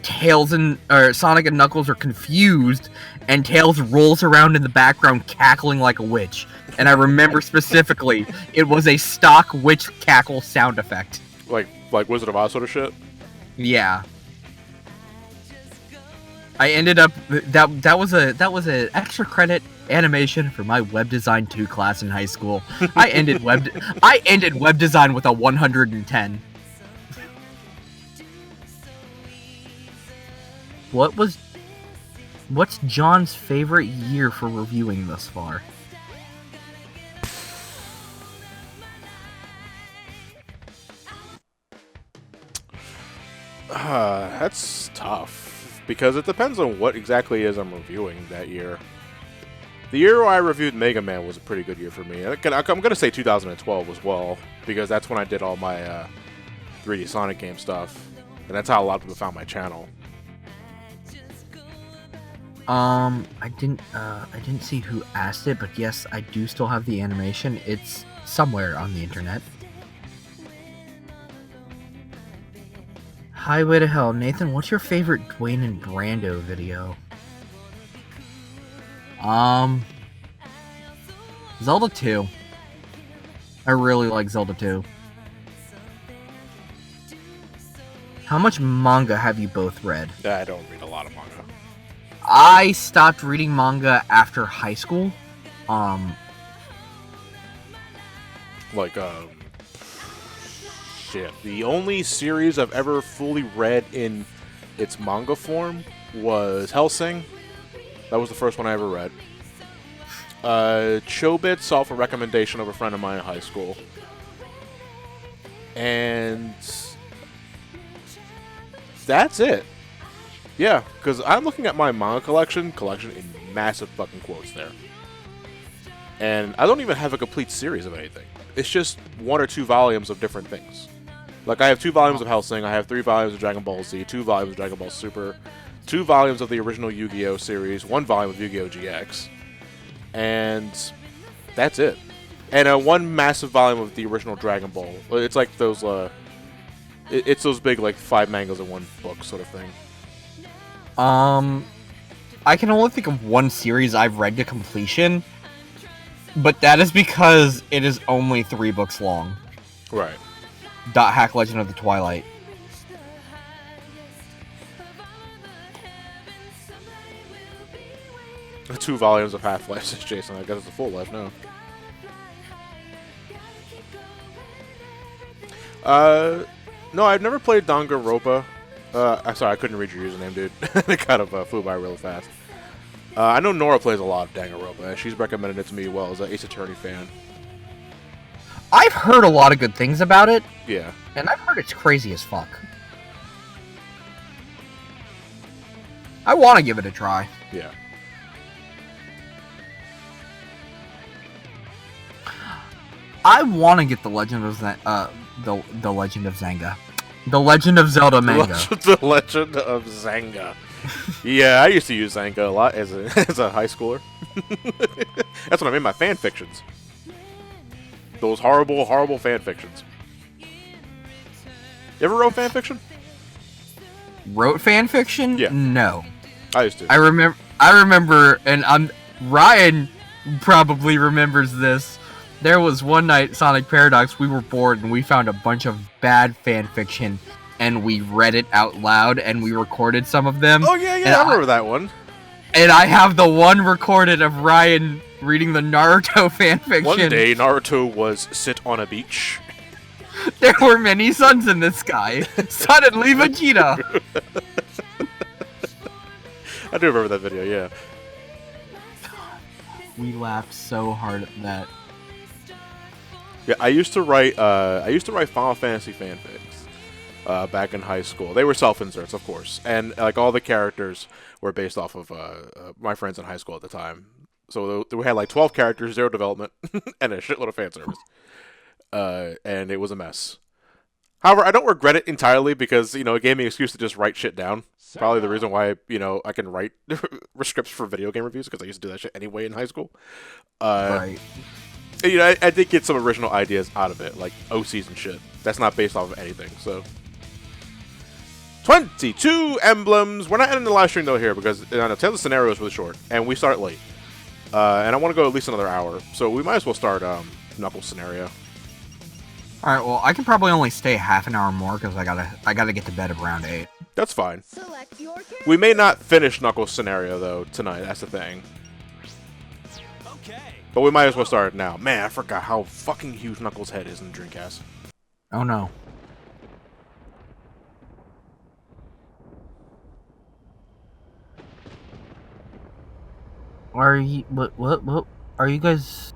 Tails and Sonic and Knuckles are confused, and Tails rolls around in the background cackling like a witch. And I remember specifically, it was a stock witch cackle sound effect. Like Wizard of Oz sort of shit. Yeah. I ended up that was an extra credit animation for my web design 2 class in high school. I ended web design with a 110. What's John's favorite year for reviewing thus far? That's tough because it depends on what exactly it is I'm reviewing that year. The year I reviewed Mega Man was a pretty good year for me. I'm gonna say 2012 as well because that's when I did all my 3D Sonic game stuff, and that's how a lot of people found my channel. I didn't see who asked it, but yes, I do still have the animation. It's somewhere on the internet. Highway to Hell. Nathan, what's your favorite Dwayne and Brando video? Zelda 2. I really like Zelda 2. How much manga have you both read? I don't read a lot of manga. I stopped reading manga after high school. Shit. The only series I've ever fully read in its manga form was Hellsing. That was the first one I ever read. Chobits off a recommendation of a friend of mine in high school. And that's it. Yeah, because I'm looking at my manga collection in massive fucking quotes there. And I don't even have a complete series of anything. It's just 1 or 2 volumes of different things. Like, I have 2 volumes of Hellsing, I have 3 volumes of Dragon Ball Z, 2 volumes of Dragon Ball Super, 2 volumes of the original Yu-Gi-Oh! Series, 1 volume of Yu-Gi-Oh! GX, and that's it. And 1 massive volume of the original Dragon Ball. It's like those, it's those big, like, 5 mangas in 1 book sort of thing. I can only think of 1 series I've read to completion, but that is because it is only 3 books long. Right. Dot Hack Legend of the Twilight. The 2 volumes of Half-Life, says Jason. I guess it's a full life now. No, I've never played Danganronpa. I'm sorry, I couldn't read your username, dude. It kind of flew by really fast. I know Nora plays a lot of Danganronpa. She's recommended it to me well as an Ace Attorney fan. I've heard a lot of good things about it. Yeah. And I've heard it's crazy as fuck. I want to give it a try. Yeah. I want to get the Legend of the Legend of Zanga. The Legend of Zelda manga. The Legend of Zanga. Yeah, I used to use Zanga a lot as a high schooler. That's when I made my fan fictions. Those horrible, horrible fan fictions. You ever wrote fan fiction? Wrote fan fiction? Yeah. No. I used to. I remember, and Ryan probably remembers this. There was one night, Sonic Paradox, we were bored and we found a bunch of bad fan fiction and we read it out loud and we recorded some of them. Oh, yeah, I remember that one. And I have the one recorded of Ryan reading the Naruto fan fiction. One day, Naruto was sit on a beach. There were many suns in the sky. Suddenly, Vegeta. I do remember that video, yeah. We laughed so hard at that. Yeah, I used to write Final Fantasy fanfics back in high school. They were self-inserts, of course, and like all the characters were based off of my friends in high school at the time. So we had like 12 characters, 0 development, and a shitload of fan service. And it was a mess. However, I don't regret it entirely because, it gave me an excuse to just write shit down. Probably the reason why, I can write scripts for video game reviews, because I used to do that shit anyway in high school. Right. I did get some original ideas out of it, like OCs and shit. That's not based off of anything, so. 22 emblems. We're not ending the live stream, though, here, because Tale of the Scenario is really short, and we start late. And I want to go at least another hour, so we might as well start Knuckles Scenario. Alright, well, I can probably only stay half an hour more because I gotta get to bed around 8. That's fine. Select your character. We may not finish Knuckles Scenario, though, tonight. That's the thing. Okay. But we might as well start it now. Man, I forgot how fucking huge Knuckles' head is in the Dreamcast. Oh no. Are you what are you guys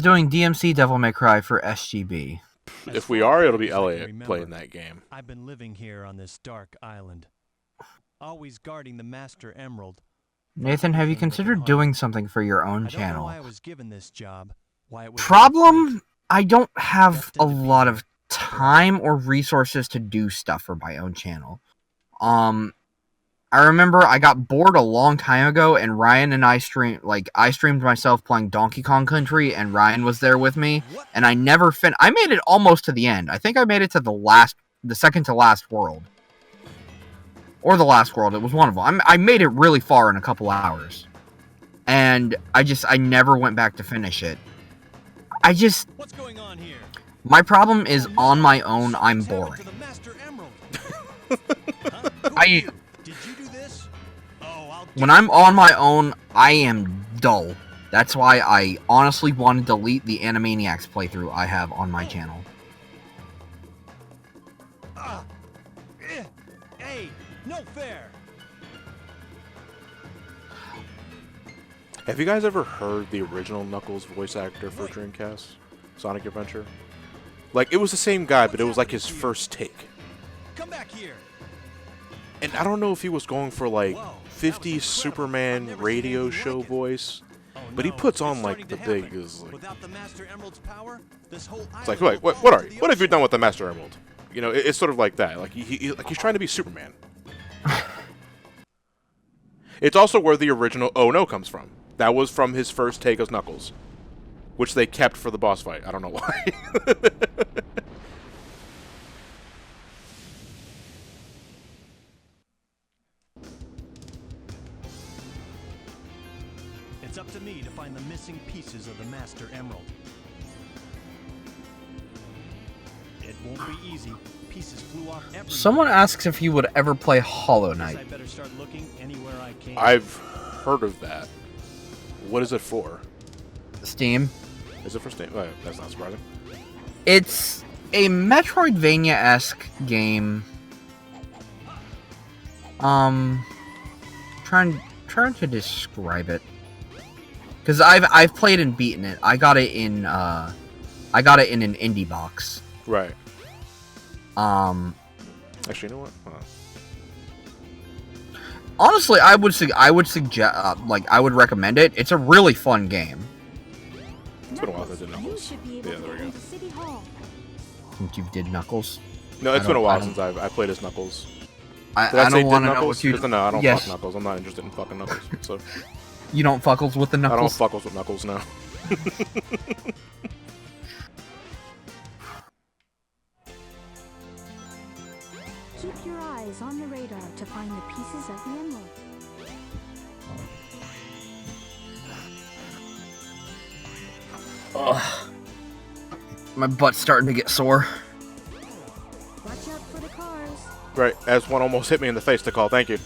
doing DMC Devil May Cry for SGB? If we are, it'll be Elliot playing that game. I've been living here on this dark island, always guarding the Master Emerald. Nathan, have you considered doing something for your own I don't know channel? why I was given this job. Why it was Problem? I don't have a lot of time or resources to do stuff for my own channel. I remember I got bored a long time ago, and Ryan and I streamed myself playing Donkey Kong Country, and Ryan was there with me, and I never I made it almost to the end. I think I made it to the second to last world. Or the last world, it was one of them. I made it really far in a couple hours. And I never went back to finish it. What's going on here? My problem is, on my own, I'm boring. To the Master Emerald. I... Did you do this? Oh, When I'm on my own, I am dull. That's why I honestly want to delete the Animaniacs playthrough I have on my channel. Hey, no fair. Have you guys ever heard the original Knuckles voice actor for Dreamcast? Sonic Adventure? Like, it was the same guy, but it was like his first take. Come back here. And I don't know if he was going for like 50s Superman radio show voice, but he puts on like the biggest. Like, Without the Master Emerald's power, this whole it's like, what are you? What have you done with the Master Emerald? You know, it's sort of like that. Like he's trying to be Superman. It's also where the original "Oh No" comes from. That was from his first take as Knuckles, which they kept for the boss fight. I don't know why. It's up to me to find the missing pieces of the Master Emerald. It won't be easy. Pieces flew off everywhere. Someone asks if you would ever play Hollow Guess Knight. I better start looking anywhere I can. I've heard of that. What is it for? Steam. Is it for Steam? Oh, that's not surprising. It's a Metroidvania-esque game. Trying to describe it. Because I've played and beaten it. I got it in an indie box. Right. Actually, you know what? Honestly, I would suggest, I would recommend it. It's a really fun game. It's been a while since I did You Knuckles. should be able Yeah, to there we go go. to City Hall. Since you did Knuckles. No, it's I been a don't- while I don't- since I played as Knuckles. I Did I say don't did want to know Knuckles? what you... No, I don't Yes. fuck Knuckles. I'm not interested in fucking Knuckles. So You don't fuckles with the I don't Knuckles? fuckles with Knuckles now. Keep your eyes on the radar to find the pieces of the emerald. Ugh. My butt's starting to get sore. Watch out for the cars. Right, as one almost hit me in the face to call. Thank you.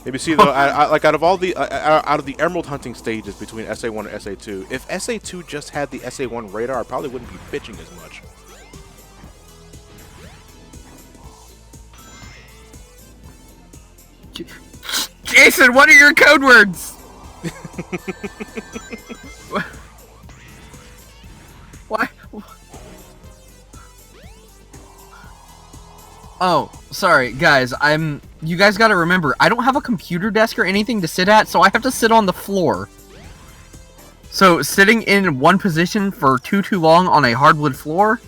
Maybe see though, like out of all the out of the emerald hunting stages between SA1 and SA2, if SA2 just had the SA1 radar, I probably wouldn't be bitching as much. Jason, what are your code words? Why? Oh, sorry, guys. You guys gotta remember, I don't have a computer desk or anything to sit at, so I have to sit on the floor. So, sitting in one position for too long on a hardwood floor?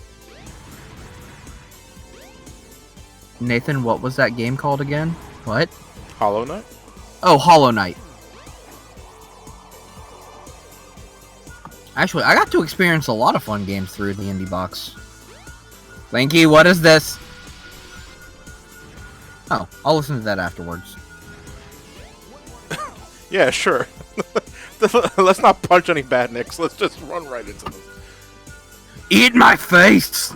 Nathan, what was that game called again? What? Hollow Knight? Oh, Hollow Knight. Actually, I got to experience a lot of fun games through the indie box. Lanky, what is this? Oh, I'll listen to that afterwards. Yeah, sure. Let's not punch any badniks. Let's just run right into them. Eat my face!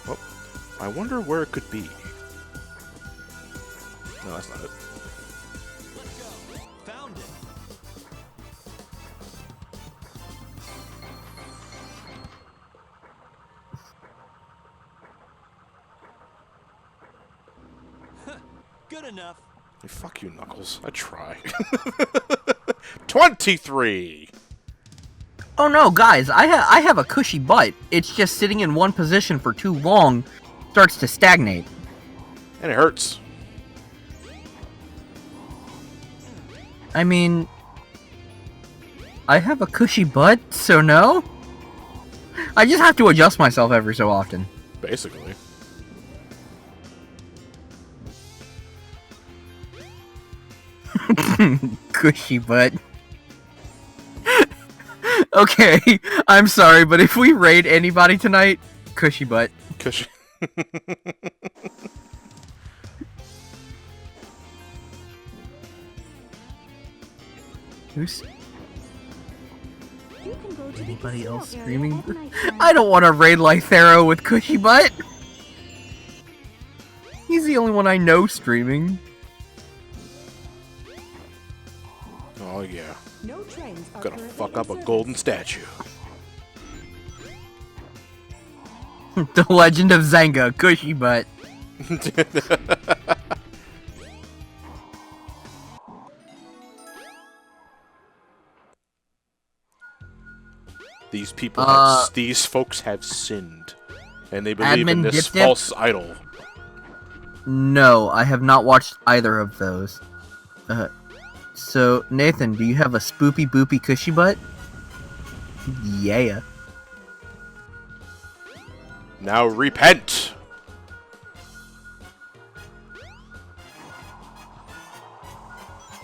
Well, I wonder where it could be. No, that's not it. Let's go. Found it. Good enough. Hey, fuck you, Knuckles. I try. 23! Oh no, guys, I have a cushy butt. It's just sitting in one position for too long starts to stagnate. And it hurts. I mean, I have a cushy butt, so no? I just have to adjust myself every so often. Basically. Cushy butt. Okay, I'm sorry, but if we raid anybody tonight, cushy butt. Cushy. Who's You can go to the anybody casino else area streaming? at nighttime. I don't want to raid Lythero with cushy butt. He's the only one I know streaming. Oh, yeah. No trains are Gonna currently fuck in up a service. golden statue. The Legend of Zanga, cushy butt. These people have, these folks have sinned. And they believe in Admin this Dip Dip? false idol. No, I have not watched either of those. So, Nathan, do you have a spoopy boopy cushy butt? Yeah. Now repent!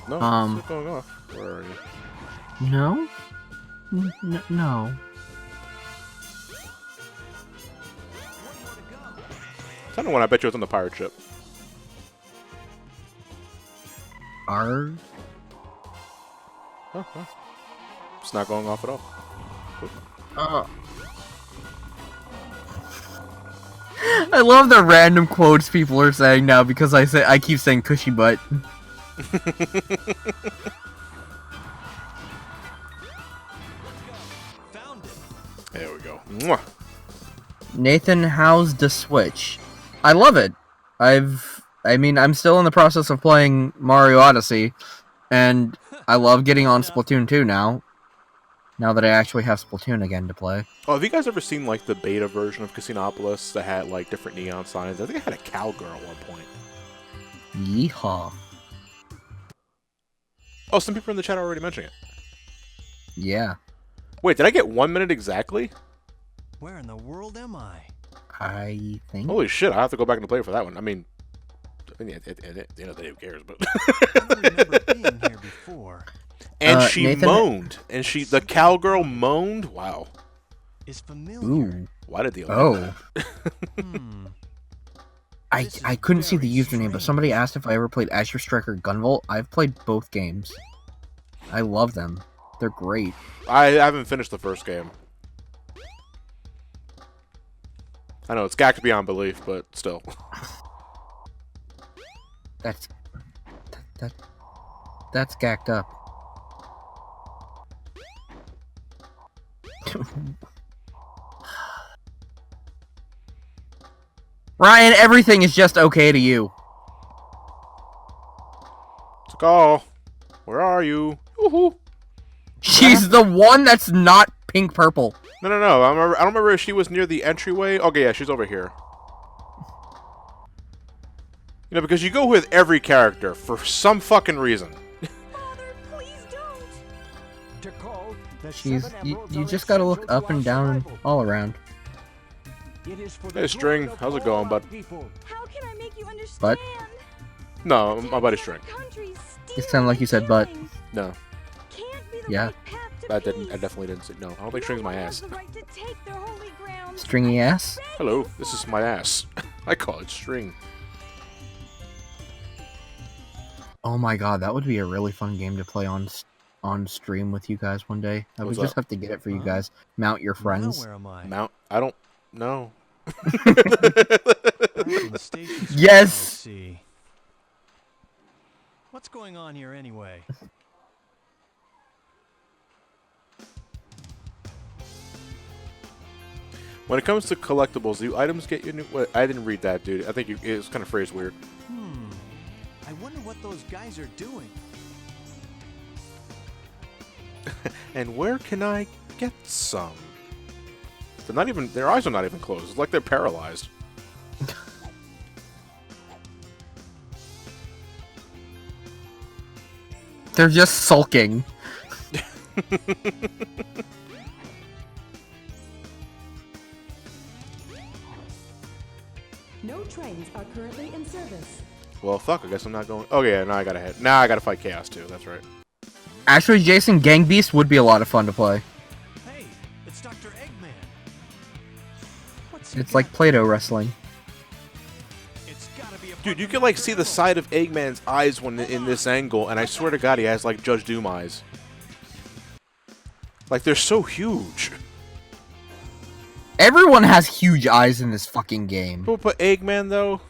No, what's going off? Where are you? No? No. I don't know when I bet you it's on the pirate ship. Are Oh, oh. It's not going off at all. I love the random quotes people are saying now because I keep saying cushy butt. Found it. There we go. Mwah. Nathan, how's the Switch? I love it. I'm still in the process of playing Mario Odyssey, and I love getting on Splatoon 2 now. Now that I actually have Splatoon again to play. Oh, have you guys ever seen, like, the beta version of Casinopolis that had, like, different neon signs? I think it had a cowgirl at one point. Yeehaw. Oh, some people in the chat are already mentioning it. Yeah. Wait, did I get 1 minute exactly? Where in the world am I? I think. Holy shit, I have to go back and play for that one. I mean, at the end of the day, who cares? But I don't remember being here before. and she Nathan? moaned, and the cowgirl moaned. Wow, Is familiar. Ooh. why did the Oh. Hmm. I couldn't see the username, but somebody asked if I ever played Astro Striker Gunvolt. I've played both games. I love them. They're great. I haven't finished the first game. I know it's gacked beyond belief, but still. That's gacked up. Ryan, everything is just okay to you. Skull, where are you? Woohoo! She's the one that's not pink purple. No. I don't remember if she was near the entryway. Okay, yeah, she's over here. You know, because you go with every character for some fucking reason. Father, please don't. To call the Jeez, seven you emeralds you are just gotta look essential up to and our down and survival. all around. It is for the Hey, good String, of how's it all going, our bud? people. How can I make you understand? But No, my buddy's String. it sounded like you said but. No, Yeah. I definitely didn't say no. I don't think String's my ass. Stringy ass? Hello, this is my ass. I call it String. Oh my god, that would be a really fun game to play on stream with you guys one day. I would What's just up? have to get it for you guys. Mount your Now friends. where am I? Mount. I don't know. Back in the station square, Yes! I see. What's going on here anyway? When it comes to collectibles, do items get you new? What? I didn't read that, dude. I think it was kind of phrased weird. I wonder what those guys are doing. And where can I get some? They're not even. Their eyes are not even closed. It's like they're paralyzed. They're just sulking. No trains are currently in service. Well, fuck. I guess I'm not going. Oh yeah, now I gotta head. Now I gotta fight Chaos too. That's right. Actually, Jason, Gang Beast would be a lot of fun to play. Hey, it's Dr. Eggman. What's he It's like got? Play-Doh wrestling. It's gotta be a Dude, you fucking can like Mr. see the Emerald. side of Eggman's eyes when in this angle, and I swear to God, he has like Judge Doom eyes. Like they're so huge. Everyone has huge eyes in this fucking game. Who put Eggman though?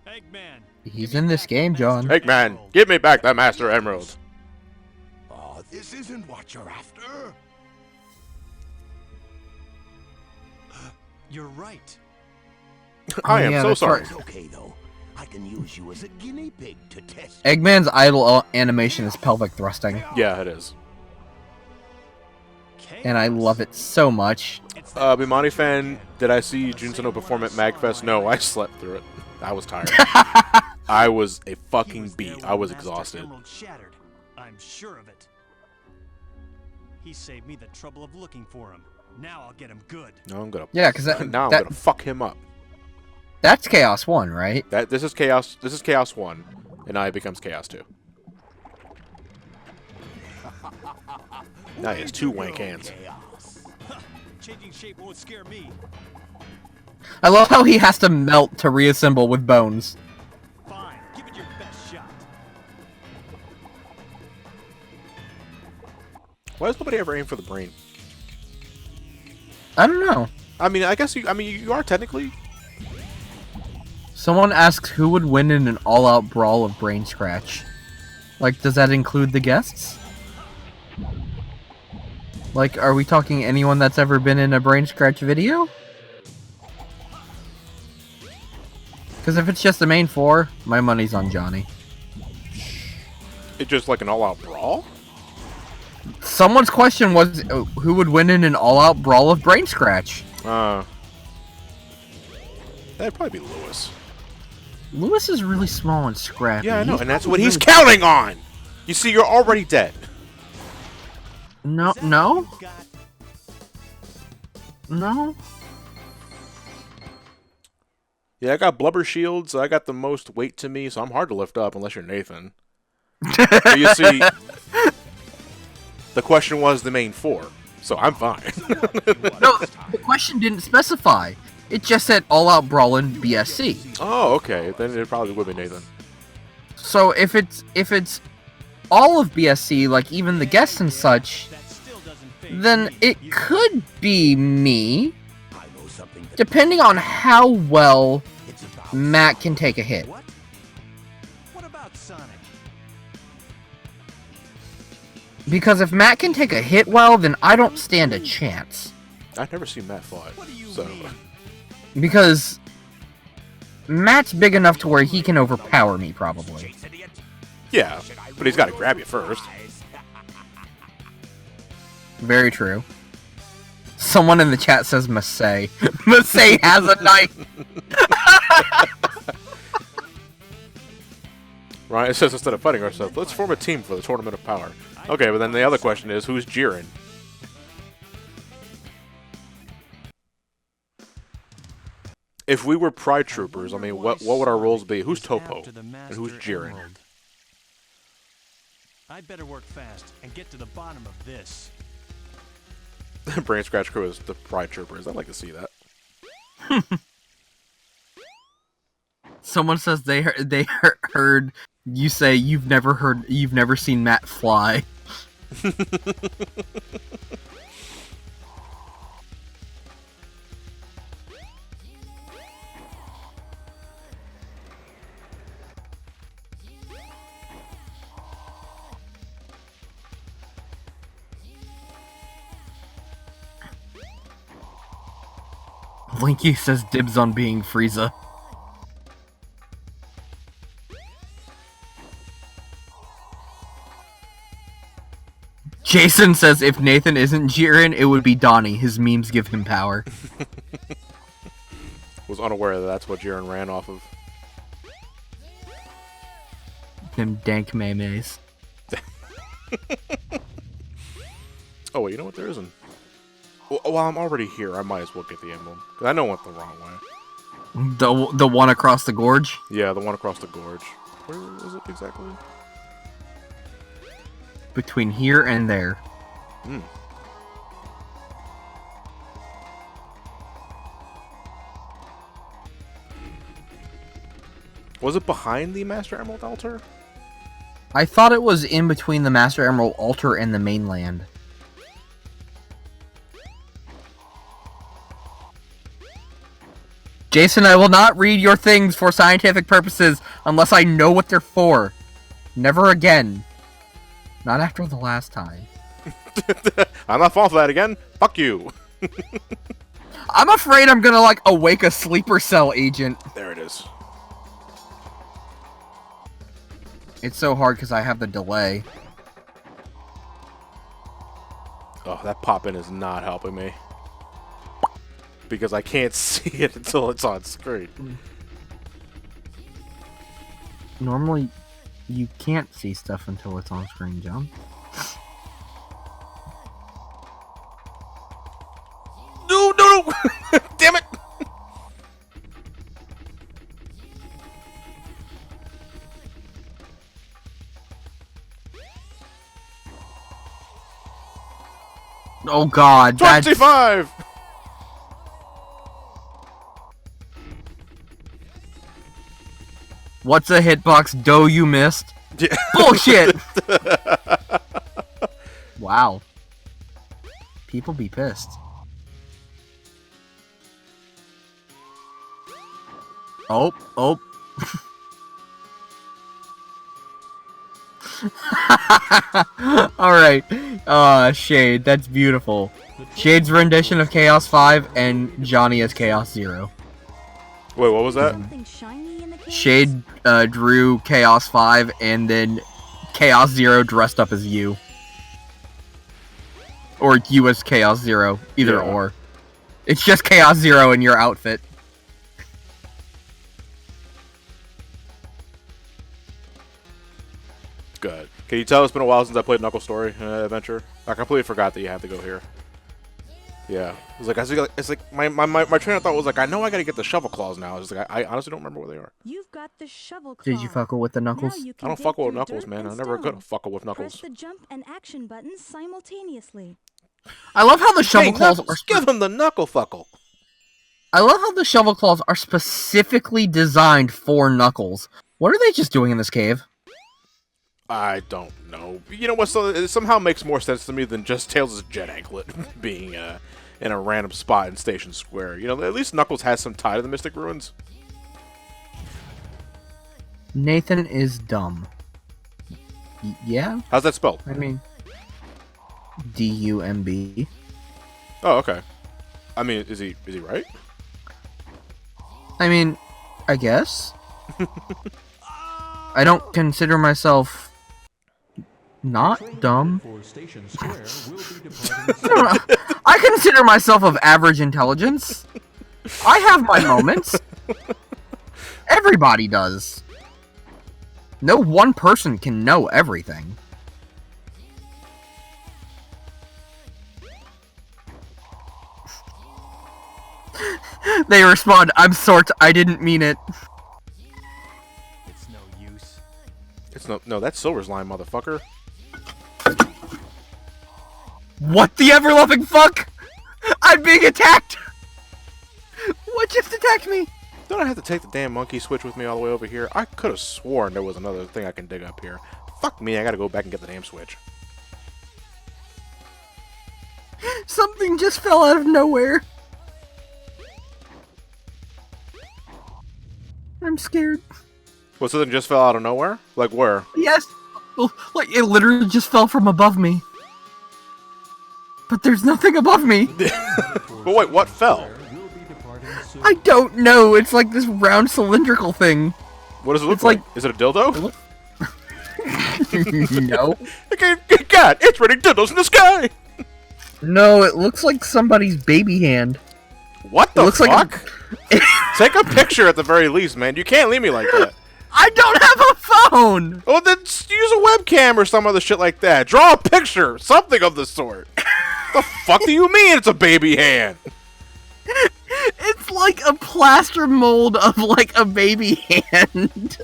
Eggman. He's in this game, John. Eggman, give me back that Master Emerald. Oh, this isn't what you're after. You're right. I am yeah, so that's sorry. right. It's okay though. I can use you as a guinea pig to test. Eggman's idle animation is pelvic thrusting, Yeah, it is. and I love it so much. Bimani fan, did I see Junsono perform at MagFest? No, I slept through it. I was tired. I was a fucking beat. I was exhausted. Emerald shattered. I'm sure of it. He saved me the trouble of looking for him. Now I'll get him good. No, I'm gonna. Yeah, because Now I'm gonna fuck him up. that's Chaos 1, right? This is Chaos. This is Chaos 1, and now it becomes Chaos 2. Now he has two wank hands. Changing shape won't scare me. I love how he has to melt to reassemble with bones. Fine, give it your best shot. Why does nobody ever aim for the brain? I don't know. I mean, I guess you. I mean, you are technically. Someone asks who would win in an all-out brawl of Brain Scratch. Like, does that include the guests? Like, are we talking anyone that's ever been in a Brain Scratch video? Because if it's just the main four, my money's on Johnny. It's just like an all-out brawl. Someone's question was, who would win in an all-out brawl of Brain Scratch? That'd probably be Lewis. Lewis is really small and scrappy. Yeah, I know, He's and that's what probably he's really- counting on. You see, you're already dead. No, no, no. Yeah, I got blubber shields. I got the most weight to me, so I'm hard to lift up unless you're Nathan. But you see, the question was the main four, so I'm fine. No, the question didn't specify. It just said all-out brawl in BSC. Oh, okay. Then it probably would be Nathan. So if it's all of BSC, like even the guests and such, then it could be me, I know something that depending on how well it's about. Matt can take a hit. What? What about Sonic? Because if Matt can take a hit well, then I don't stand a chance. I've never seen Matt fight, What do you so mean? Because Matt's big enough to where he can overpower me, probably. yeah. But he's got to grab you first. Very true. Someone in the chat says Massey. Massey has a knife! Right, it says instead of fighting ourselves, let's form a team for the Tournament of Power. Okay, but then the other question is, who's Jiren? If we were Pride Troopers, I mean, what would our roles be? Who's Topo? And who's Jiren? I'd better work fast and get to the bottom of this. Brain Scratch Crew is the Pride Troopers. I'd like to see that. Someone says they heard you say you've never seen Matt fly. Blinky says dibs on being Frieza. Jason says if Nathan isn't Jiren, it would be Donnie. His memes give him power. Was unaware that that's what Jiren ran off of. Them dank memes. Oh wait, you know what? There isn't. Well, I'm already here. I might as well get the emblem. 'Cause I know I went the wrong way. The one across the gorge? Yeah, the one across the gorge. Where is it exactly? Between here and there. Hmm. Was it behind the Master Emerald altar? I thought it was in between the Master Emerald altar and the mainland. Jason, I will not read your things for scientific purposes unless I know what they're for. Never again. Not after the last time. I'm not falling for that again. Fuck you. I'm afraid I'm gonna, like, awake a sleeper cell agent. There it is. It's so hard because I have the delay. Oh, that pop-in is not helping me. Because I can't see it until it's on screen. Normally, you can't see stuff until it's on screen, John. No, no, no! Damn it! Oh god, that's... 25! What's a hitbox? Dough you missed? Yeah. Bullshit! Wow. People be pissed. Oh, oh. Alright. Shade, that's beautiful. Shade's rendition of Chaos 5 and Johnny as Chaos 0. Wait, what was that? Something shiny in the case? Shade drew Chaos 5 and then Chaos 0 dressed up as you. Or you as Chaos 0. Either or. It's just Chaos 0 in your outfit. Good. Can you tell it's been a while since I played Knuckles Story Adventure? I completely forgot that you have to go here. Yeah. It's like my train of thought was like, I know I gotta get the shovel claws now. It's like I honestly don't remember where they are. You've got the shovel claw. Did you fuckle with the Knuckles? I don't fuckle with Knuckles, man. I'm never good at fuckle with Knuckles. Press the jump and action buttons simultaneously. I love how the shovel claws Knuckles, give him the knuckle fuckle. I love how the shovel claws are specifically designed for Knuckles. What are they just doing in this cave? I don't know. You know what? So it somehow makes more sense to me than just Tails' jet anklet being in a random spot in Station Square. You know, at least Knuckles has some tie to the Mystic Ruins. Nathan is dumb. Yeah? How's that spelled? I mean, D-U-M-B. Oh, okay. I mean, is he right? I mean, I guess. I don't consider myself Not dumb. For Station Square will be departing. I consider myself of average intelligence. I have my moments. Everybody does. No one person can know everything. They respond, I'm sort, I didn't mean it. It's no use. It's no, that's Silver's line, motherfucker. What the ever-loving fuck? I'm being attacked! What just attacked me? Don't I have to take the damn monkey switch with me all the way over here? I could have sworn there was another thing I can dig up here. Fuck me, I gotta go back and get the damn switch. Something just fell out of nowhere. I'm scared. What, something just fell out of nowhere? Like where? Yes. Like, it literally just fell from above me. But there's nothing above me. But wait, what fell? I don't know. It's like this round cylindrical thing. What does it look It's like? like- Is it a dildo? No. Okay, God, it's raining dildos in the sky! No, it looks like somebody's baby hand. What the looks like fuck? Take a picture at the very least, man. You can't leave me like that. I don't have a phone! Well, then use a webcam or some other shit like that. Draw a picture, something of the sort. The fuck do you mean it's a baby hand? It's like a plaster mold of like a baby hand.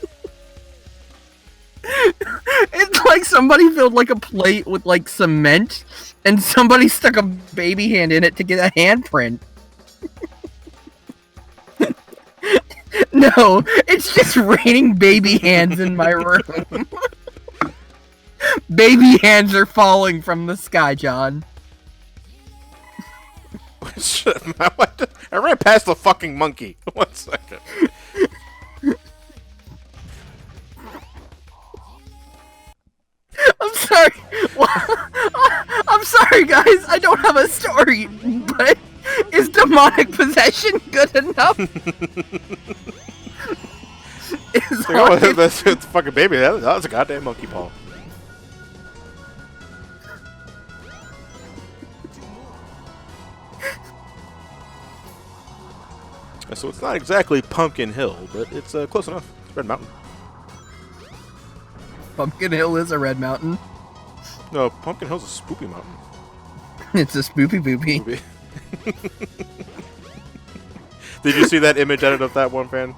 It's like somebody filled like a plate with like cement and somebody stuck a baby hand in it to get a handprint. No, it's just raining baby hands in my room. Baby hands are falling from the sky, John. Shit, I ran past the fucking monkey. 1 second. I'm sorry. I'm sorry, guys. I don't have a story, but is demonic possession good enough? That's the fucking baby. That was a goddamn monkey paw. So it's not exactly Pumpkin Hill, but it's close enough. It's Red Mountain. Pumpkin Hill is a red mountain. No, Pumpkin Hill's a spoopy mountain. It's a spoopy boopy. Spoopy. Did you see that image edit of that one, fan?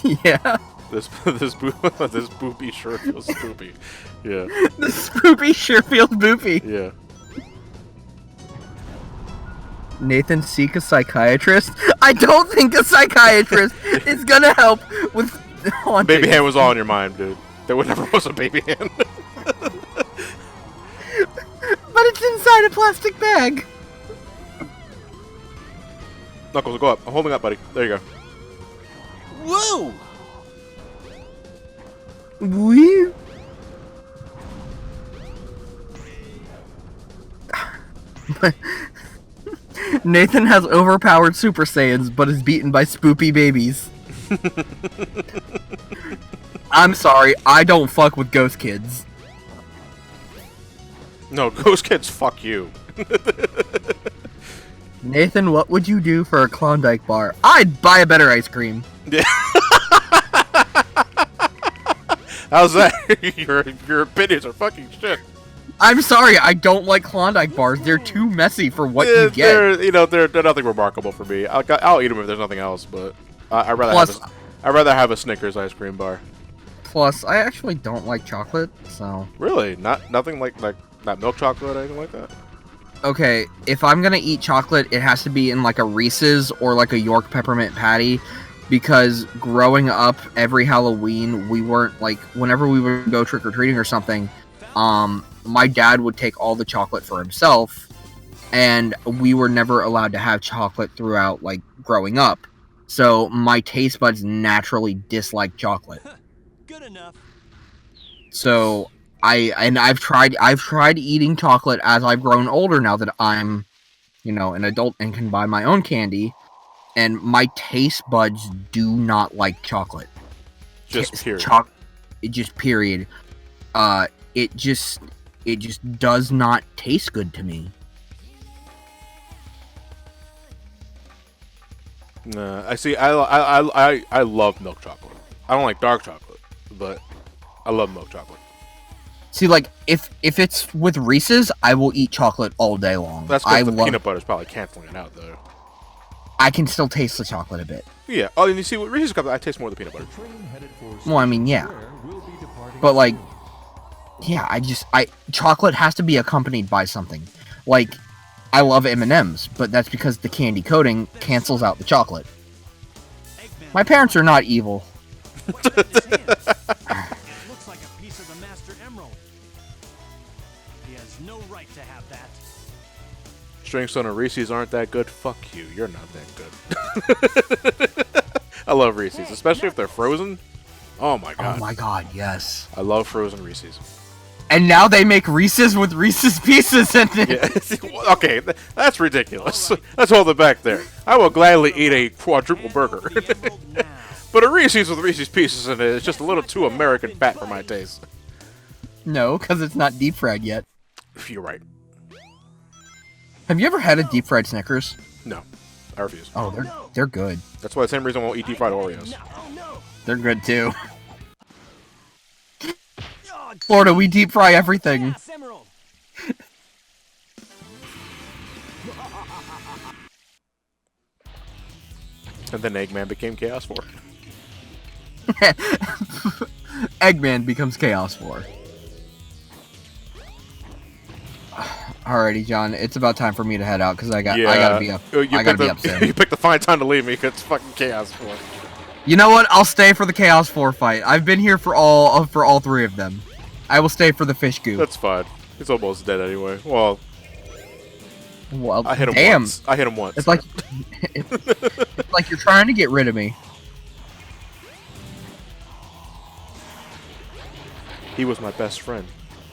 Yeah. This boopy sure feels spoopy. Yeah. The spoopy sure feels boopy. Yeah. Nathan, seek a psychiatrist? I don't think a psychiatrist is gonna help with haunting. Baby hand was all in your mind, dude. There would never was a baby hand. But it's inside a plastic bag. Knuckles, go up. I'm holding up, buddy. There you go. Woo! Woo. Nathan has overpowered Super Saiyans, but is beaten by spoopy babies. I'm sorry, I don't fuck with ghost kids. No, ghost kids, fuck you. Nathan, what would you do for a Klondike bar? I'd buy a better ice cream. Yeah. How's that? Your opinions are fucking shit. I'm sorry, I don't like Klondike bars. They're too messy for what you get. They're nothing remarkable for me. I'll eat them if there's nothing else, but I'd rather have a Snickers ice cream bar. Plus, I actually don't like chocolate, so... Really? Nothing like not milk chocolate or anything like that? Okay, if I'm gonna eat chocolate, it has to be in like a Reese's or like a York peppermint patty, because growing up, every Halloween, we weren't like, whenever we would go trick-or-treating or something, my dad would take all the chocolate for himself, and we were never allowed to have chocolate throughout, like, growing up. So my taste buds naturally dislike chocolate. Good enough. So I've tried eating chocolate as I've grown older now that I'm, an adult and can buy my own candy, and my taste buds do not like chocolate. Just period. Just period. it just does not taste good to me. Nah, I see. I love milk chocolate. I don't like dark chocolate, but I love milk chocolate. See, like, if it's with Reese's, I will eat chocolate all day long. That's because the peanut butter's probably canceling it out, though. I can still taste the chocolate a bit. Yeah. Oh, and you see, with Reese's Cups, I taste more of the peanut butter. Well, I mean, yeah. But, like, yeah, chocolate has to be accompanied by something. Like, I love M&M's, but that's because the candy coating cancels out the chocolate. My parents are not evil. Looks like a piece of the Master Emerald. He has no right to have that. Stringstone and Reese's aren't that good. Fuck you. You're not that good. I love Reese's, especially if they're frozen. Oh my god. Oh my god, yes. I love frozen Reese's. And now they make Reese's with Reese's Pieces in it. Yeah. Okay, that's ridiculous. Let's hold it back there. I will gladly eat a quadruple burger. But a Reese's with Reese's Pieces in it is just a little too American fat for my taste. No, because it's not deep fried yet. You're right. Have you ever had a deep fried Snickers? No, I refuse. Oh, they're good. That's why the same reason I won't eat deep fried Oreos. They're good too. Florida, we deep fry everything. And then Eggman became Chaos 4. Eggman becomes Chaos 4. Alrighty, John. It's about time for me to head out because I gotta be up. I gotta be up soon. You picked the fine time to leave me because it's fucking Chaos 4. You know what? I'll stay for the Chaos 4 fight. I've been here for all three of them. I will stay for the fish goo. That's fine. He's almost dead anyway. Well, I hit him damn. once. I hit him once. It's like it's like you're trying to get rid of me. He was my best friend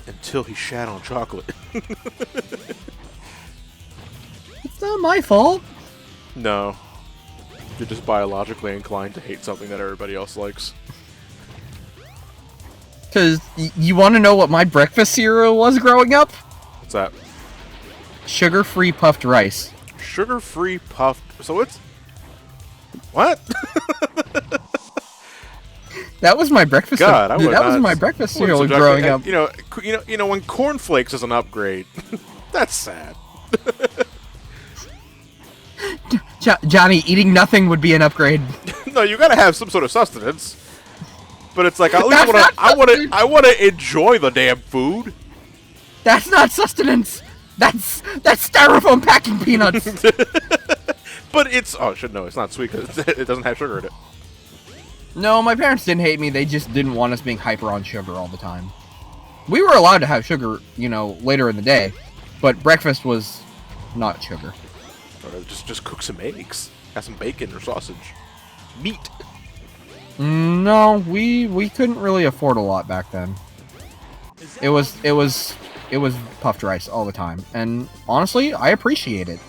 until he shat on chocolate. It's not my fault. No. You're just biologically inclined to hate something that everybody else likes. Because you want to know what my breakfast cereal was growing up? What's that? Sugar-free puffed rice. Sugar-free puffed... So it's... What? That was my breakfast. God, dude, that was my breakfast cereal growing up. You know, when cornflakes is an upgrade, that's sad. Johnny, eating nothing would be an upgrade. No, you gotta have some sort of sustenance. But it's like at least I want to enjoy the damn food. That's not sustenance. That's styrofoam packing peanuts. But it's it's not sweet because it doesn't have sugar in it. No, my parents didn't hate me. They just didn't want us being hyper on sugar all the time. We were allowed to have sugar, later in the day, but breakfast was not sugar. Or just cook some eggs, have some bacon or sausage, meat. No, we couldn't really afford a lot back then. It was puffed rice all the time, and honestly, I appreciate it.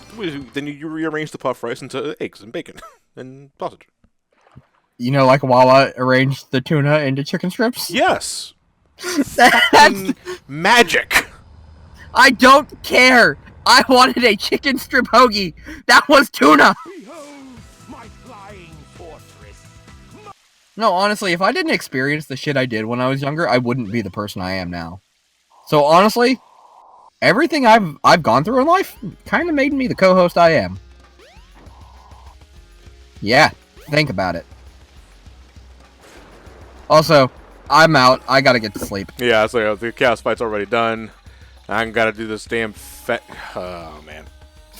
Then you rearrange the puffed rice into eggs and bacon and sausage. Like Wawa arranged the tuna into chicken strips? Yes. That's magic. I don't care. I wanted a chicken strip hoagie. That was tuna. Behold my flying fortress. No, honestly, if I didn't experience the shit I did when I was younger, I wouldn't be the person I am now. So honestly, everything I've gone through in life kind of made me the co-host I am. Yeah, think about it. Also, I'm out. I gotta get to sleep. Yeah, so the chaos fight's already done. I gotta do this damn oh man.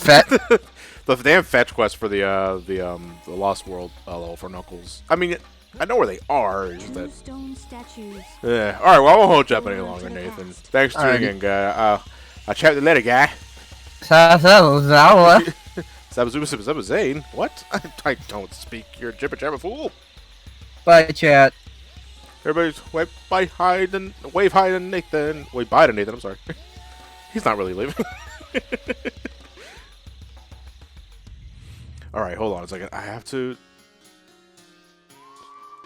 The damn fetch quest for the Lost World level for Knuckles. I mean, I know where they are. It's just that... Stone statues. Yeah. All right. Well, I won't hold you up any longer, Nathan. Thanks for tuning in, guy. I'll chat with you later, guy. Zane. What? I don't speak. You're a jibber jabber fool. Bye, chat. Everybody's wave hi to Nathan. Wait, bye to Nathan. I'm sorry. He's not really leaving. All right, hold on a second. I have to.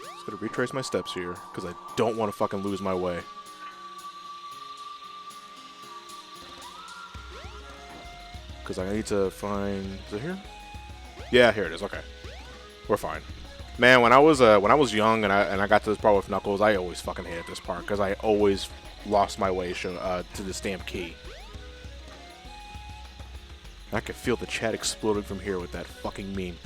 Just gotta retrace my steps here because I don't want to fucking lose my way. because I need to find. Is it here? Yeah, here it is. Okay, we're fine. Man, when I was young and I got to this part with Knuckles, I always fucking hated this part because I always lost my way to this damn key. I could feel the chat exploding from here with that fucking meme.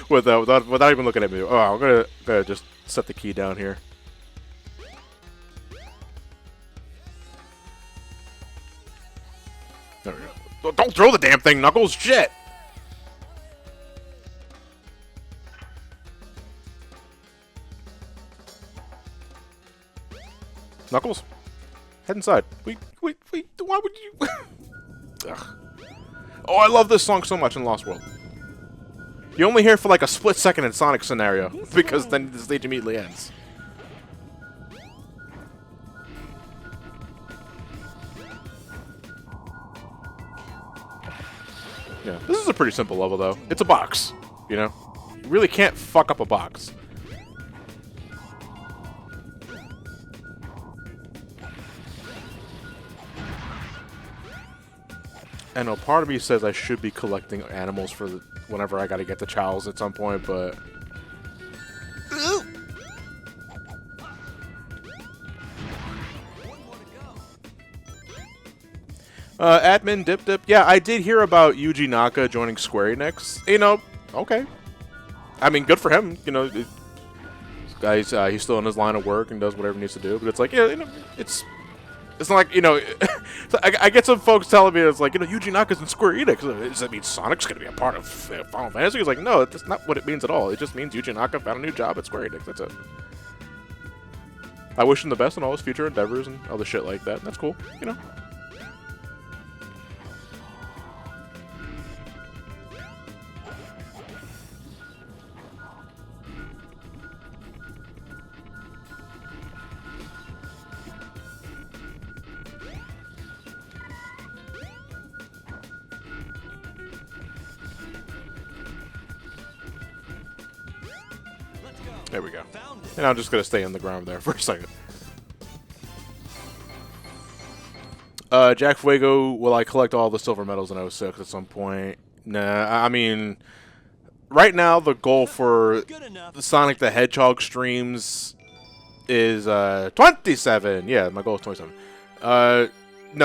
without even looking at me. Oh, I'm gonna just set the key down here. There we go. Don't throw the damn thing, Knuckles! Shit! Knuckles? Head inside. Wait, why would you... Ugh. Oh, I love this song so much in Lost World. You only hear it for like a split second in Sonic scenario, because then the stage immediately ends. Yeah, this is a pretty simple level though. It's a box, you know? You really can't fuck up a box. I know part of me says I should be collecting animals for whenever I gotta get the Chowls at some point, but... Admin Dip. Yeah, I did hear about Yuji Naka joining Square Enix. You know, okay. I mean, good for him. You know, this guy's he's still in his line of work and does whatever he needs to do. But it's like, yeah, you know, it's not like, you know. I get some folks telling me it's like, you know, Yuji Naka's in Square Enix. Does that mean Sonic's gonna be a part of Final Fantasy? He's like, no, that's not what it means at all. It just means Yuji Naka found a new job at Square Enix. That's it. I wish him the best in all his future endeavors and other shit like that. That's cool, you know. There we go. And I'm just going to stay on the ground there for a second. Jack Fuego, will I collect all the silver medals in 06 at some point? Nah, I mean, right now the goal for the Sonic the Hedgehog streams is 27. Yeah, my goal is 27. No,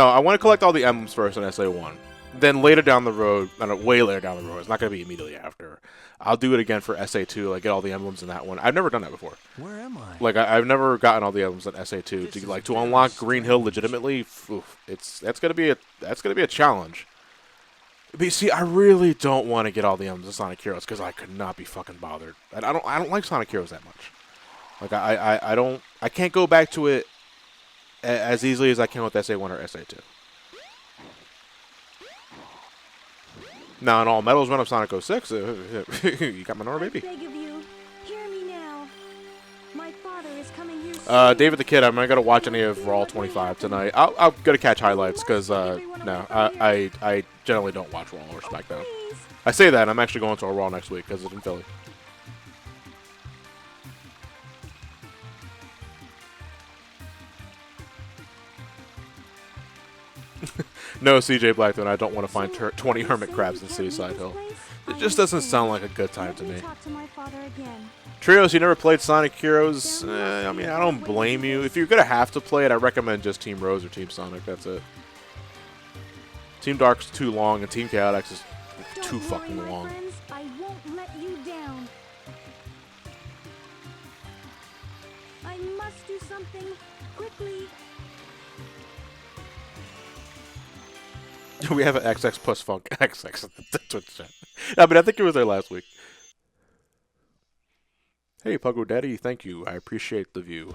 I want to collect all the emblems first in SA1. Then later down the road, way later down the road, it's not going to be immediately after. I'll do it again for SA2, like get all the emblems in that one. I've never done that before. Where am I? Like I've never gotten all the emblems in SA2 to unlock Green Hill legitimately. Oof, that's gonna be a challenge. But you see, I really don't want to get all the emblems in Sonic Heroes because I could not be fucking bothered. I don't like Sonic Heroes that much. Like I can't go back to it as easily as I can with SA1 or SA2. Now, in all medals run of Sonic 06, you got my number, baby. I beg of you, hear me now. My father is coming here soon. David the Kid, I'm not going to watch any of Raw 25 tonight. I'm going to catch highlights, because, no, I generally don't watch Raw or SmackDown. I say that, and I'm actually going to a Raw next week, because it's in Philly. No, CJ Blackthorne, I don't want to find 20 hermit crabs in Seaside Hill. It just doesn't sound like a good time to me. Trios, you never played Sonic Heroes? I mean, I don't blame you. If you're going to have to play it, I recommend just Team Rose or Team Sonic. That's it. Team Dark's too long, and Team Chaotix is too fucking long. I won't let you down. I must do something quickly. We have an XX plus Funk XX at the Twitch chat. I mean, I think it was there last week. Hey, Puggo Daddy, thank you. I appreciate the view.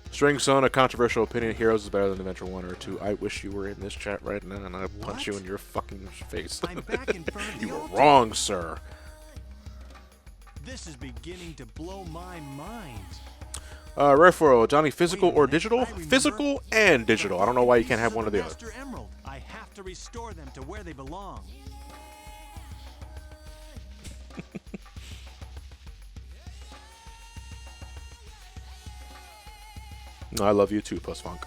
String Son, a controversial opinion. Heroes is better than Adventure 1 or 2. I wish you were in this chat right now and I'd punch you in your fucking face. I'm back in front of the You were altar. wrong, sir. This is beginning to blow my mind. Referral, Johnny, physical or digital? Physical and digital. I don't know why you can't have one or the other. Master Emerald. I have to restore them to where they belong. I love you too, Plus Funk.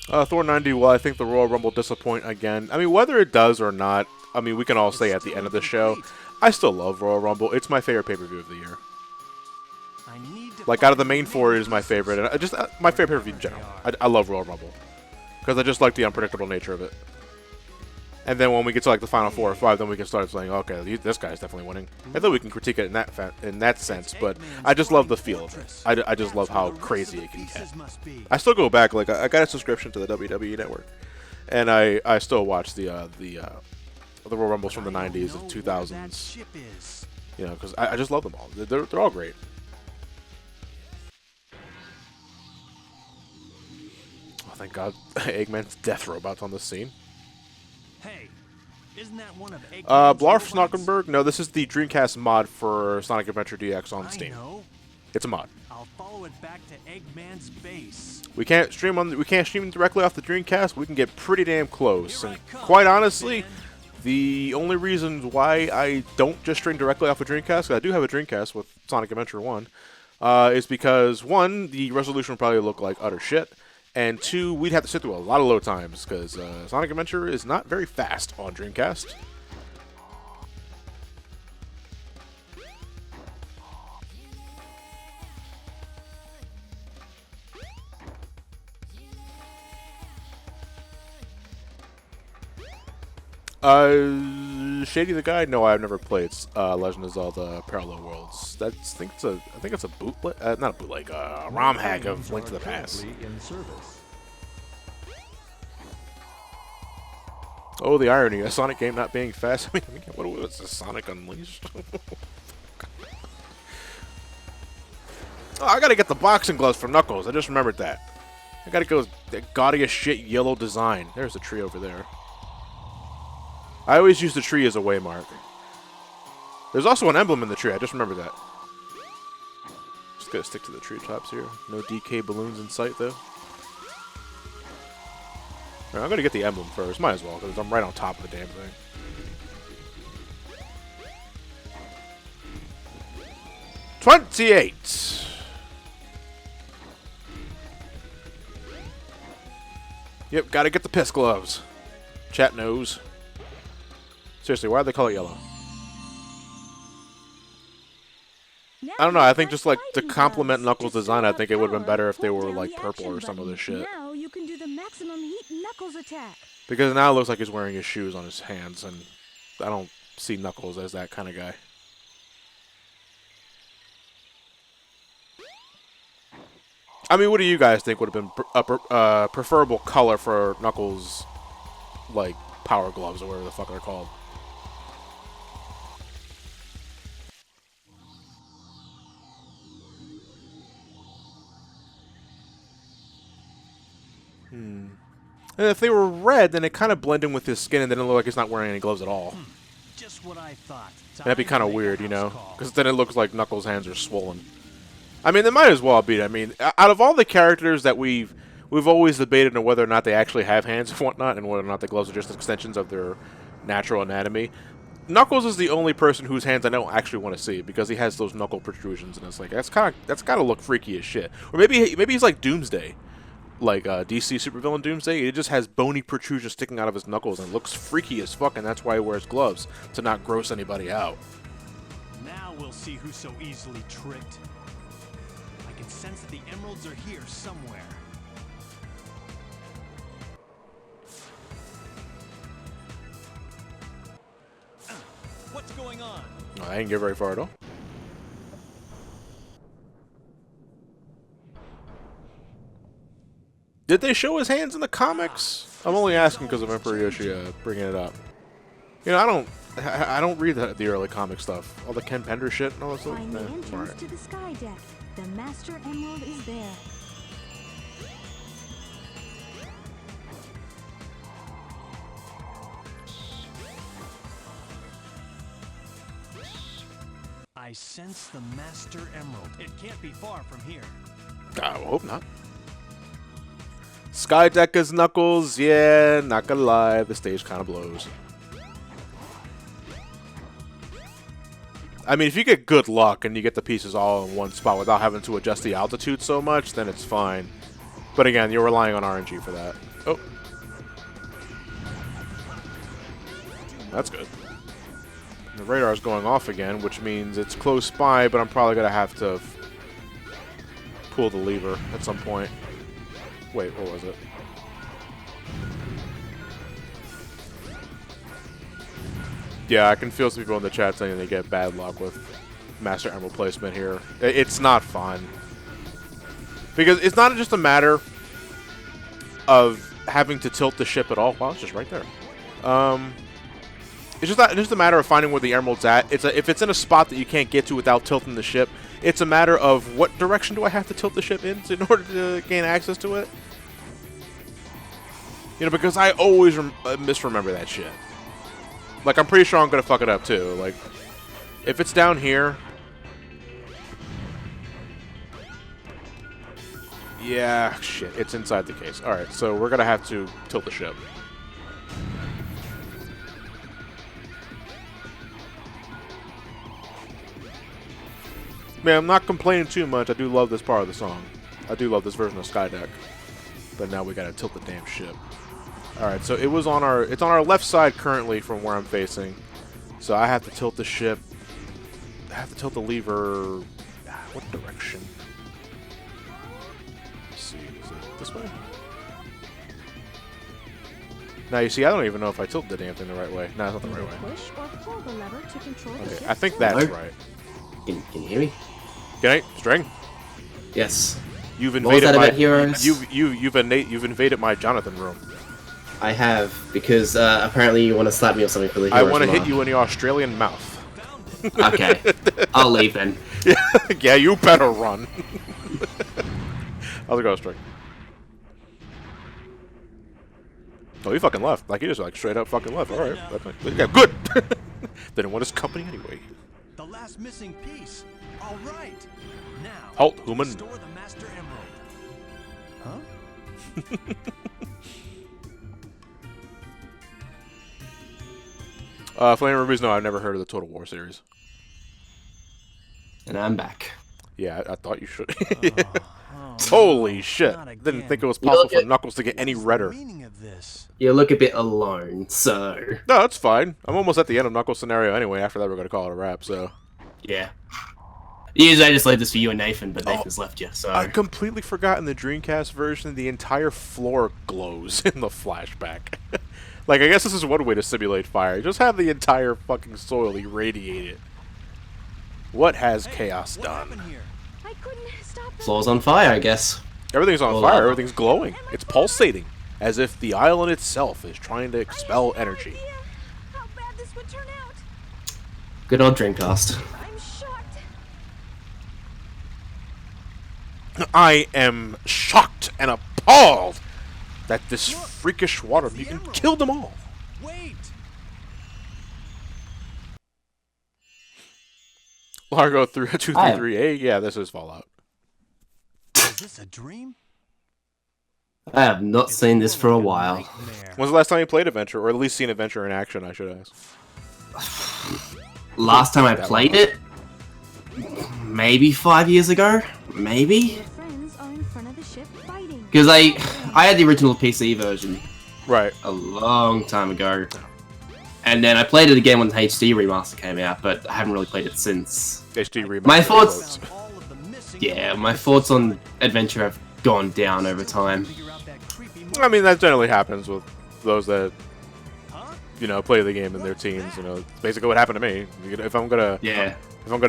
Thor 90, well, I think the Royal Rumble disappoint again. I mean, whether it does or not, I mean, we can all say at the end of the show, I still love Royal Rumble. It's my favorite pay-per-view of the year. Like, out of the main four, it is my favorite. And just my favorite pay-per-view in general. I love Royal Rumble. Because I just like the unpredictable nature of it. And then when we get to, like, the final 4 or 5, then we can start saying, okay, this guy's definitely winning. And then we can critique it in that sense, but I just love the feel of it. I just love how crazy it can get. I still go back, like, I got a subscription to the WWE Network. And I still watch the Royal Rumbles from the 90s, the 2000s. You know, because I just love them all. They're all great. Oh, thank God. Eggman's Death Robot's on the scene. Hey, isn't that one of Blarf Snockenberg? No, this is the Dreamcast mod for Sonic Adventure DX on Steam. It's a mod. I'll follow it back to Eggman's base. We can't stream directly off the Dreamcast. We can get pretty damn close. And quite honestly, the only reasons why I don't just stream directly off a Dreamcast, because I do have a Dreamcast with Sonic Adventure 1, is because, 1, the resolution would probably look like utter shit, and 2, we'd have to sit through a lot of load times, because Sonic Adventure is not very fast on Dreamcast. Shady the Guy? No, I've never played Legend of Zelda Parallel Worlds. I think it's a bootleg, not a bootleg, a ROM hack of Link to the Past. Oh, the irony, a Sonic game not being fast. I mean, what was this, Sonic Unleashed? Oh, I gotta get the boxing gloves for Knuckles. I just remembered that. I gotta go with the gaudy as shit yellow design. There's a tree over there. I always use the tree as a waymark. There's also an emblem in the tree. I just remembered that. Just gotta stick to the treetops here. No DK balloons in sight, though. Right, I'm gonna get the emblem first. Might as well, because I'm right on top of the damn thing. $28. Yep, gotta get the piss gloves. Chat knows. Seriously, why'd they call it yellow? I don't know, I think just like to complement Knuckles' design, I think it would have been better if they were like purple or some other shit. Now you can do the maximum heat Knuckles attack. Because now it looks like he's wearing his shoes on his hands, and I don't see Knuckles as that kind of guy. I mean, what do you guys think would have been a preferable color for Knuckles' like power gloves or whatever the fuck they're called? And if they were red, then it kind of blend in with his skin, and then it look like he's not wearing any gloves at all. Just what I thought. That'd be kind of weird, you know? Because then it looks like Knuckles' hands are swollen. I mean, they might as well be. I mean, out of all the characters that we've always debated on whether or not they actually have hands and whatnot, and whether or not the gloves are just extensions of their natural anatomy, Knuckles is the only person whose hands I don't actually want to see, because he has those knuckle protrusions, and it's like that's gotta look freaky as shit. Or maybe he's like Doomsday. Like DC supervillain Doomsday, it just has bony protrusions sticking out of his knuckles and looks freaky as fuck, and that's why he wears gloves, to not gross anybody out. Now we'll see who's so easily tricked. I can sense that the emeralds are here somewhere. What's going on? I didn't get very far at all. Did they show his hands in the comics? I'm only asking because of Emperor Yoshi bringing it up. You know, I don't read the early comic stuff. All the Ken Pender shit and all that stuff. Find the entrance to the sky deck. The Master Emerald is there. I sense the Master Emerald. It can't be far from here. I hope not. Sky Deck is Knuckles, yeah, not gonna lie, the stage kind of blows. I mean, if you get good luck and you get the pieces all in one spot without having to adjust the altitude so much, then it's fine. But again, you're relying on RNG for that. Oh. That's good. The radar's going off again, which means it's close by, but I'm probably going to have to pull the lever at some point. Wait, what was it? Yeah, I can feel some people in the chat saying they get bad luck with Master Emerald placement here. It's not fun. Because it's not just a matter of having to tilt the ship at all. Wow, it's just right there. It's just a matter of finding where the emerald's at. If it's in a spot that you can't get to without tilting the ship, it's a matter of what direction do I have to tilt the ship in order to gain access to it. You know, because I always misremember that shit. Like, I'm pretty sure I'm gonna fuck it up too. Like, if it's down here, yeah, shit, it's inside the case. All right, so we're gonna have to tilt the ship. Man, I'm not complaining too much. I do love this part of the song. I do love this version of Skydeck. But now we gotta tilt the damn ship. Alright, so it's on our left side currently from where I'm facing. So I have to tilt the ship. I have to tilt the lever. What direction? Let's see, is it this way? Now you see, I don't even know if I tilted the damn thing the right way. No, it's not the right way. Push or pull the lever to control the Okay, ship's I think course. that's right. Can you hear me? Good night, String. Yes. You've What was invaded that my about heroes? you've invaded my Jonathan room. I have, because apparently you want to slap me or something for the I heroes. want to hit you in the Australian mouth. Okay. I'll leave then. Yeah, you better run. How's it go, String? Oh, he fucking left. Like, he just, like, straight up fucking left. Alright. Yeah, good! Didn't want his company anyway. The last missing piece. All right. Now, Halt, human. restore the Master Emerald. Huh? For any reason, no, I've never heard of the Total War series. And I'm back. Yeah, I thought you should. Holy shit. Didn't think it was possible for Knuckles to get any redder. You look a bit alone, so... No, that's fine. I'm almost at the end of Knuckles' scenario anyway. After that, we're going to call it a wrap, so... Yeah. Usually I just leave this for you and Nathan, but Nathan's left you, so... I completely forgot in the Dreamcast version, the entire floor glows in the flashback. Like, I guess this is one way to simulate fire. Just have the entire fucking soil irradiate it. What has Chaos done? I couldn't stop them. Floor's on fire, I guess. Everything's on Well, fire. Everything's glowing. It's pulsating, as if the island itself is trying to expel energy. How bad this would turn out. Good old Dreamcast. I'm shocked. I am shocked and appalled that this freakish water mutant killed them all. Wait. Largo 233A. Yeah, this is Fallout. Is this a dream? I have not seen this for a while. When's the last time you played Adventure, or at least seen Adventure in action? I should ask. Last time I played it? Maybe 5 years ago? Maybe? Your friends are in front of the ship fighting. Because I had the original PC version. Right. A long time ago. And then I played it again when the HD remaster came out, but I haven't really played it since. HD remaster. My thoughts... Yeah, my thoughts on Adventure have gone down over time. I mean, that generally happens with those that, you know, play the game in their teens. You know, it's basically what happened to me. If I'm gonna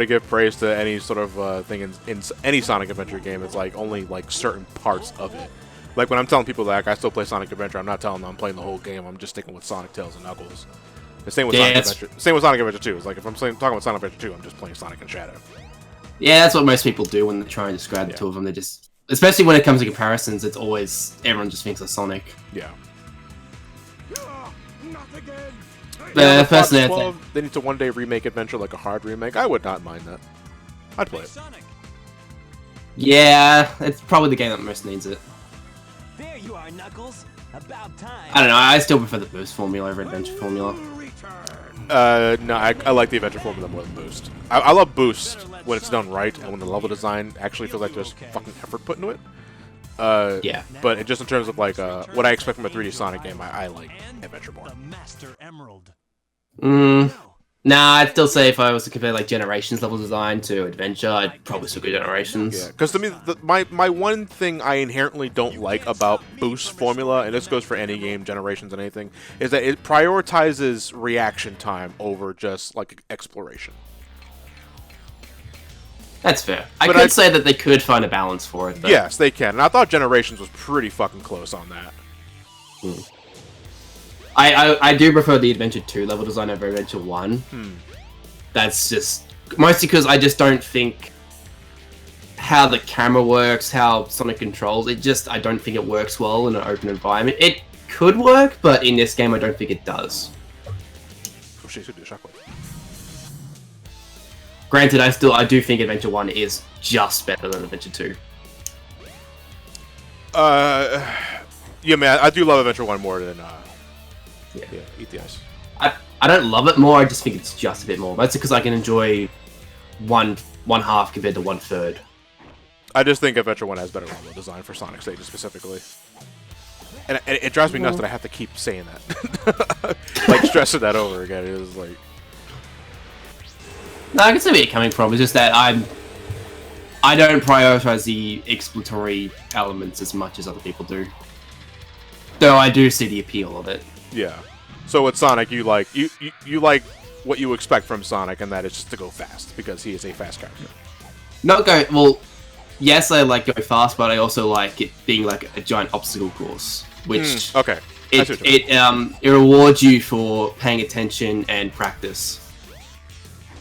give praise to any sort of thing in any Sonic Adventure game, it's like only like certain parts of it. Like when I'm telling people that I still play Sonic Adventure, I'm not telling them I'm playing the whole game. I'm just sticking with Sonic, Tails, and Knuckles. The same with Sonic Adventure. Same with Sonic Adventure 2. It's like if I'm talking about Sonic Adventure 2, I'm just playing Sonic and Shadow. Yeah, that's what most people do when they try and describe the two of them. They just, especially when it comes to comparisons, it's always everyone just thinks of Sonic. Yeah. The person Fox 12, they need to one day remake Adventure like a hard remake. I would not mind that. I'd play it. Yeah, it's probably the game that most needs it. There you are, Knuckles. About time. I don't know, I still prefer the Boost formula over Adventure formula. No, I like the Adventure formula more than Boost. I love Boost when it's done right and when the level design actually feels like there's fucking effort put into it. Yeah. But just in terms of like what I expect from a 3D Sonic game, I like Adventure more. The Master Emerald. Nah, I'd still say if I was to compare like Generations level design to Adventure, I'd probably still go Generations. Yeah, because to me, my one thing I inherently don't like about Boost formula, and this goes for any game, Generations and anything, is that it prioritizes reaction time over just like exploration. That's fair. I could say that they could find a balance for it. But... Yes, they can. And I thought Generations was pretty fucking close on that. I do prefer the Adventure 2 level design over Adventure 1. That's just... Mostly because I just don't think how the camera works, how Sonic controls, I don't think it works well in an open environment. It could work, but in this game I don't think it does. Oh shit, should do shockwave. Granted, I do think Adventure 1 is just better than Adventure 2. Yeah, man, I do love Adventure 1 more than, yeah, eat the ice. I don't love it more, I just think it's just a bit more. That's because I can enjoy one half compared to 1/3. I just think Adventure 1 has better level design for Sonic stages specifically. And it drives me nuts that I have to keep saying that. Like, stressing that over again. It is like... No, I can see where you're coming from. It's just that I don't prioritize the exploratory elements as much as other people do. Though I do see the appeal of it. Yeah. So with Sonic, you like what you expect from Sonic, and that is just to go fast because he is a fast character. Well, yes, I like go fast, but I also like it being like a giant obstacle course, which okay. It rewards you for paying attention and practice.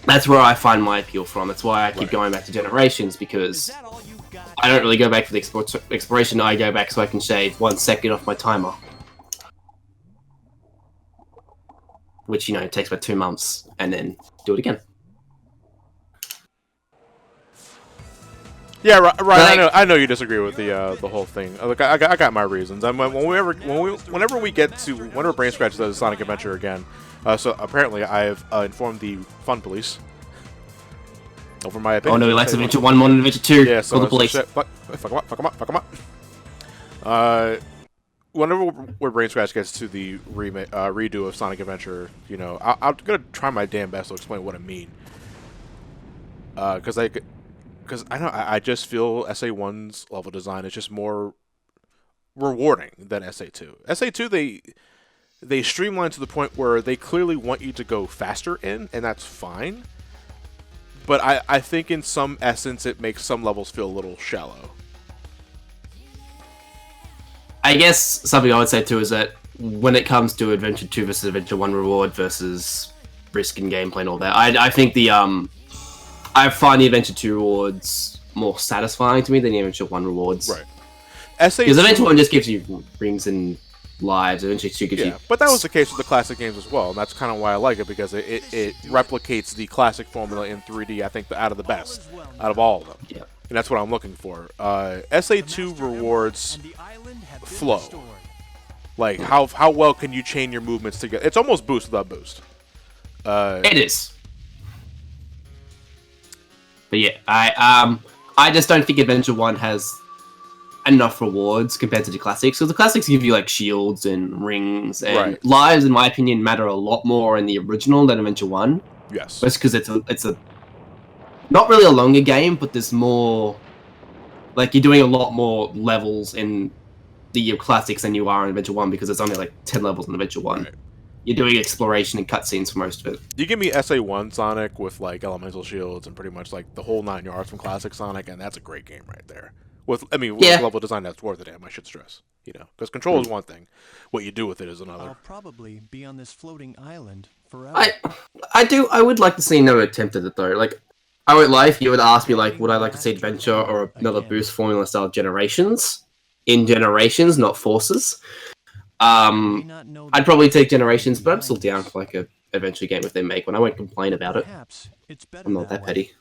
That's where I find my appeal from. That's why I keep going back to Generations, because I don't really go back for the exploration. I go back so I can shave 1 second off my timer. Which, you know, takes about 2 months, and then do it again. Yeah, right. I know you disagree with the whole thing. Look, I got my reasons. Whenever Brain Scratch does Sonic Adventure again, so apparently I have informed the Fun Police over my opinion. Oh no, he likes Adventure 1 more than Adventure 2. Yeah, so call the police. Fuck them up. Whenever Brain Scratch gets to the redo of Sonic Adventure, you know, I'm gonna try my damn best to explain what I mean. Because I just feel SA1's level design is just more rewarding than SA2. SA2 they streamline to the point where they clearly want you to go faster in, and that's fine. But I think in some essence it makes some levels feel a little shallow. I guess something I would say too is that when it comes to Adventure 2 versus Adventure 1 reward versus risk and gameplay and all that, I think I find the Adventure 2 rewards more satisfying to me than the Adventure 1 rewards. Right. Because Adventure 1 just gives you rings and lives, Adventure 2 gives you... But that was the case with the classic games as well, and that's kind of why I like it, because it replicates the classic formula in 3D, I think, out of the best, out of all of them. Yeah. And that's what I'm looking for. SA2 rewards flow. Like, how well can you chain your movements together? It's almost boost without boost. It is. But yeah, I just don't think Adventure 1 has enough rewards compared to the classics. So the classics give you like shields and rings, and lives, in my opinion, matter a lot more in the original than Adventure 1. Yes. Just because it's a not really a longer game, but there's more, like, you're doing a lot more levels in the classics than you are in Adventure 1, because there's only like 10 levels in Adventure 1. Right. You're doing exploration and cutscenes for most of it. You give me SA1 Sonic with like elemental shields and pretty much like the whole 9 yards from classic Sonic, and that's a great game right there. With level design that's worth it, I should stress. You know, because control is one thing, what you do with it is another. I'll probably be on this floating island forever. I would like to see another attempt at it though. Like, I won't lie, if you would ask me like, would I like to see Adventure or another boost formula style Generations? In Generations, not Forces. I'd probably take Generations, but I'm still down for like a adventure game if they make one. I won't complain about it. I'm not that petty.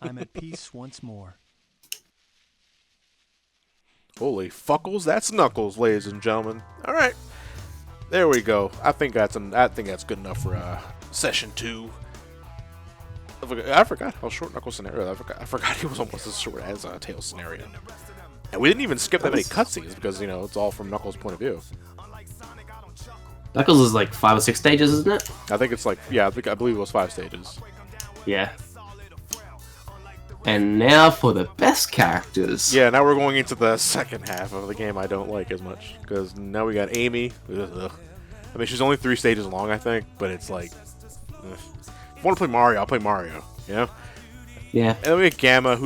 I'm at peace once more. Holy fuckles, that's Knuckles, ladies and gentlemen. All right, there we go. I think that's good enough for session 2. I forgot how short Knuckles scenario. I forgot he was almost as short as Tails scenario. And we didn't even skip that many cutscenes because, you know, it's all from Knuckles' point of view. Knuckles is like 5 or 6 stages, isn't it? I think it's like, yeah, I believe it was 5 stages. Yeah. And now for the best characters. Yeah, now we're going into the second half of the game I don't like as much. Because now we got Amy. Ugh. I mean, she's only 3 stages long, I think, but it's like... Ugh. If I want to play Mario, I'll play Mario, you know? Yeah. And then we got Gamma,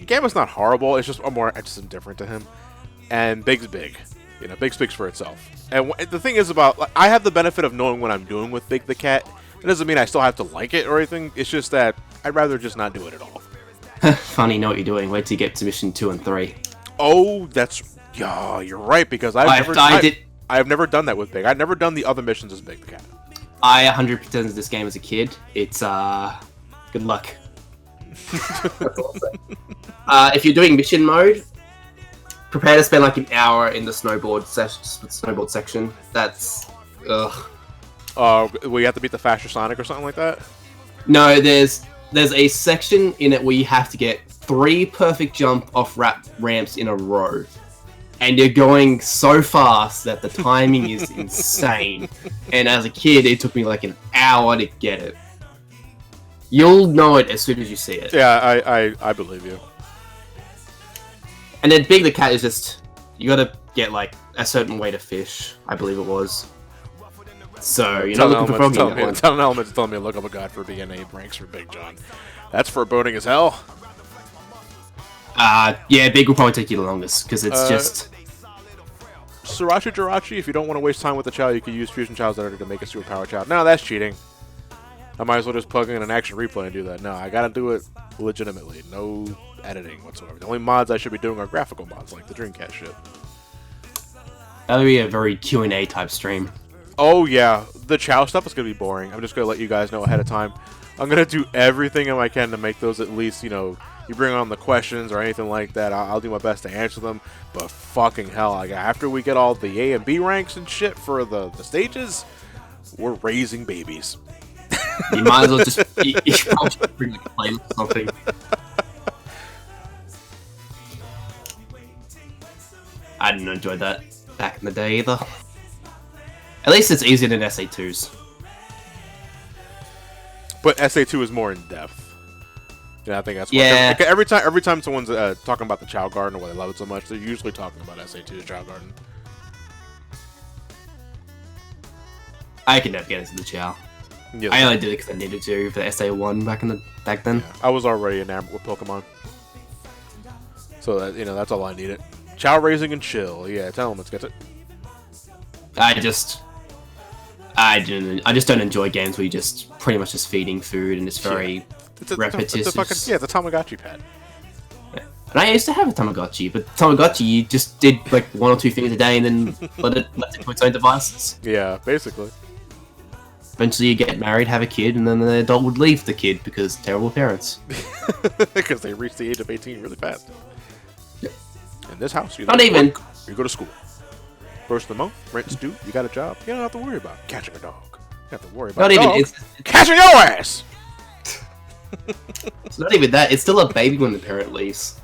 Gamma's not horrible, it's just just indifferent to him. And Big's Big. You know, Big speaks for itself. And the thing is about... Like, I have the benefit of knowing what I'm doing with Big the Cat. It doesn't mean I still have to like it or anything. It's just that I'd rather just not do it at all. Funny, know what you're doing. Wait till you get to mission 2 and 3. Oh, yeah, you're right, because I've never done that with Big. I've never done the other missions as Big the Cat. I 100% this game as a kid. It's good luck. If you're doing mission mode, prepare to spend like an hour in the snowboard section. That's we have to beat the faster Sonic or something like that. No, there's a section in it where you have to get 3 perfect jump off ramps in a row. And you're going so fast that the timing is insane. And as a kid, it took me like an hour to get it. You'll know it as soon as you see it. Yeah, I believe you. And then Big the Cat is just... You gotta get like a certain way to fish, I believe it was. So, you're not looking for froggy in that one. Tell an element to tell me to look up a guide for BNA ranks for Big John. That's foreboding as hell. Yeah, Big will probably take you the longest, because it's just... Sriracha Jirachi, if you don't want to waste time with the child, you can use Fusion Child's editor to make a superpower child. No, that's cheating. I might as well just plug in an action replay and do that. No, I gotta do it legitimately. No editing whatsoever. The only mods I should be doing are graphical mods, like the Dreamcast shit. That'll be a very Q&A type stream. Oh yeah, the Chow stuff is gonna be boring. I'm just gonna let you guys know ahead of time. I'm gonna do everything I can to make those at least, you know, you bring on the questions or anything like that. I'll do my best to answer them. But fucking hell, like after we get all the A and B ranks and shit for the stages, we're raising babies. You might as well just you probably should bring like a playlist or something. I didn't enjoy that back in the day either. At least it's easier than SA2's. But SA2 is more in depth. Yeah, I think that's yeah. Every time someone's talking about the Chow Garden or why they love it so much, they're usually talking about SA2's Chow Garden. I can never get into the Chow. Yes. I only did it because I needed to for the SA1 back then. Yeah, I was already enamored with Pokemon, so that, you know, that's all I needed. Chow raising and chill. Yeah, Elements gets it. I just don't enjoy games where you just pretty much just feeding food and it's very repetitious. It's a Tamagotchi pet. Yeah. And I used to have a Tamagotchi, but Tamagotchi you just did like 1 or 2 things a day and then let it to its own devices. Yeah, basically. Eventually you get married, have a kid, and then the adult would leave the kid because terrible parents. Because they reach the age of 18 really fast. Yep. In this house, you not even. You go to school. First of the month, rent's due, you got a job. You don't have to worry about catching a dog. You have to worry about not even it's catching your ass. It's not even that. It's still a baby when the parent leaves.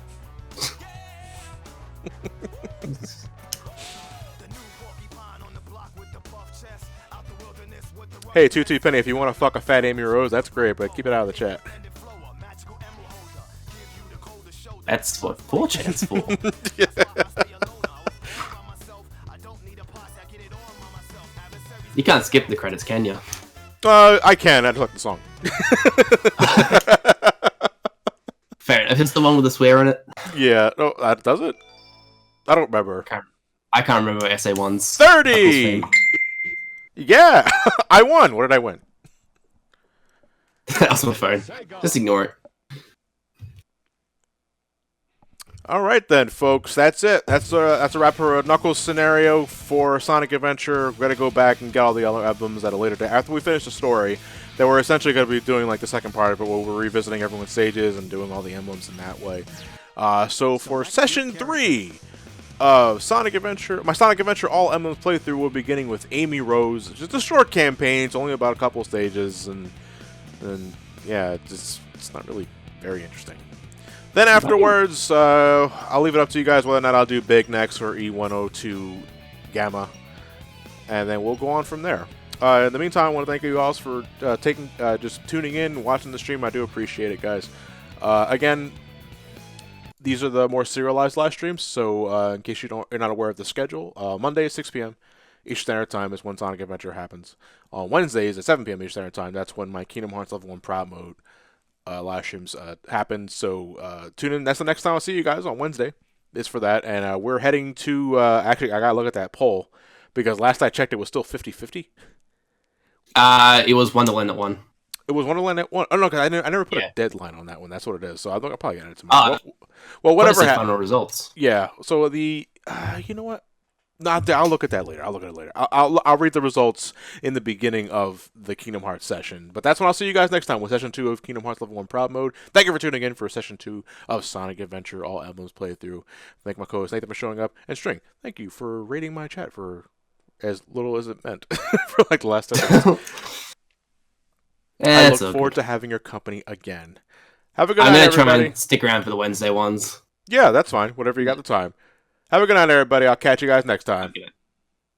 Hey, 2 Penny, if you want to fuck a fat Amy Rose, that's great, but keep it out of the chat. That's what 4chan's for. You can't skip the credits, can you? I can. I just like the song. Fair enough. It's the one with the swear in it. Yeah. No, does it? I don't remember. I can't remember SA1's. 30! Yeah! I won! What did I win? That was my phone. Just ignore it. Alright then, folks. That's it. That's a wrap for a Knuckles scenario for Sonic Adventure. We're going to go back and get all the other emblems at a later date. After we finish the story, then we're essentially going to be doing like the second part of it where we're revisiting everyone's stages and doing all the emblems in that way. So for Session 3 of Sonic Adventure, my Sonic Adventure All Emblems playthrough will be beginning with Amy Rose. Just a short campaign. It's only about a couple stages. And yeah, it's not really very interesting. Then afterwards, I'll leave it up to you guys whether or not I'll do Big next or E102 Gamma, and then we'll go on from there. In the meantime, I want to thank you all for just tuning in, watching the stream. I do appreciate it, guys. Again, these are the more serialized live streams, so in case you're not aware of the schedule, Monday at 6 p.m. Eastern Standard Time is when Sonic Adventure happens. On Wednesdays at 7 p.m. Eastern Standard Time, that's when my Kingdom Hearts Level 1 Proud Mode live streams happen. So tune in. That's the next time I'll see you guys on Wednesday. Is for that, and we're heading to. Actually, I gotta look at that poll because last I checked, it was still 50-50. It was Wonderland at 1. It was Wonderland at 1. Oh no, because I never put a deadline on that one. That's what it is. So I'll probably get it tomorrow. Well, whatever. Final results. Yeah. So the you know what? No, I'll look at that later. I'll look at it later. I'll read the results in the beginning of the Kingdom Hearts session. But that's when I'll see you guys next time with Session 2 of Kingdom Hearts Level 1 Proud Mode. Thank you for tuning in for Session 2 of Sonic Adventure, all Emblems playthrough. Thank my co-host Nathan for showing up. And String, thank you for rating my chat for as little as it meant for like the last 10 minutes. I look forward to having your company again. Have a good night, everybody. I'm going to try and stick around for the Wednesday ones. Yeah, that's fine. Whatever you got the time. Have a good night, everybody. I'll catch you guys next time.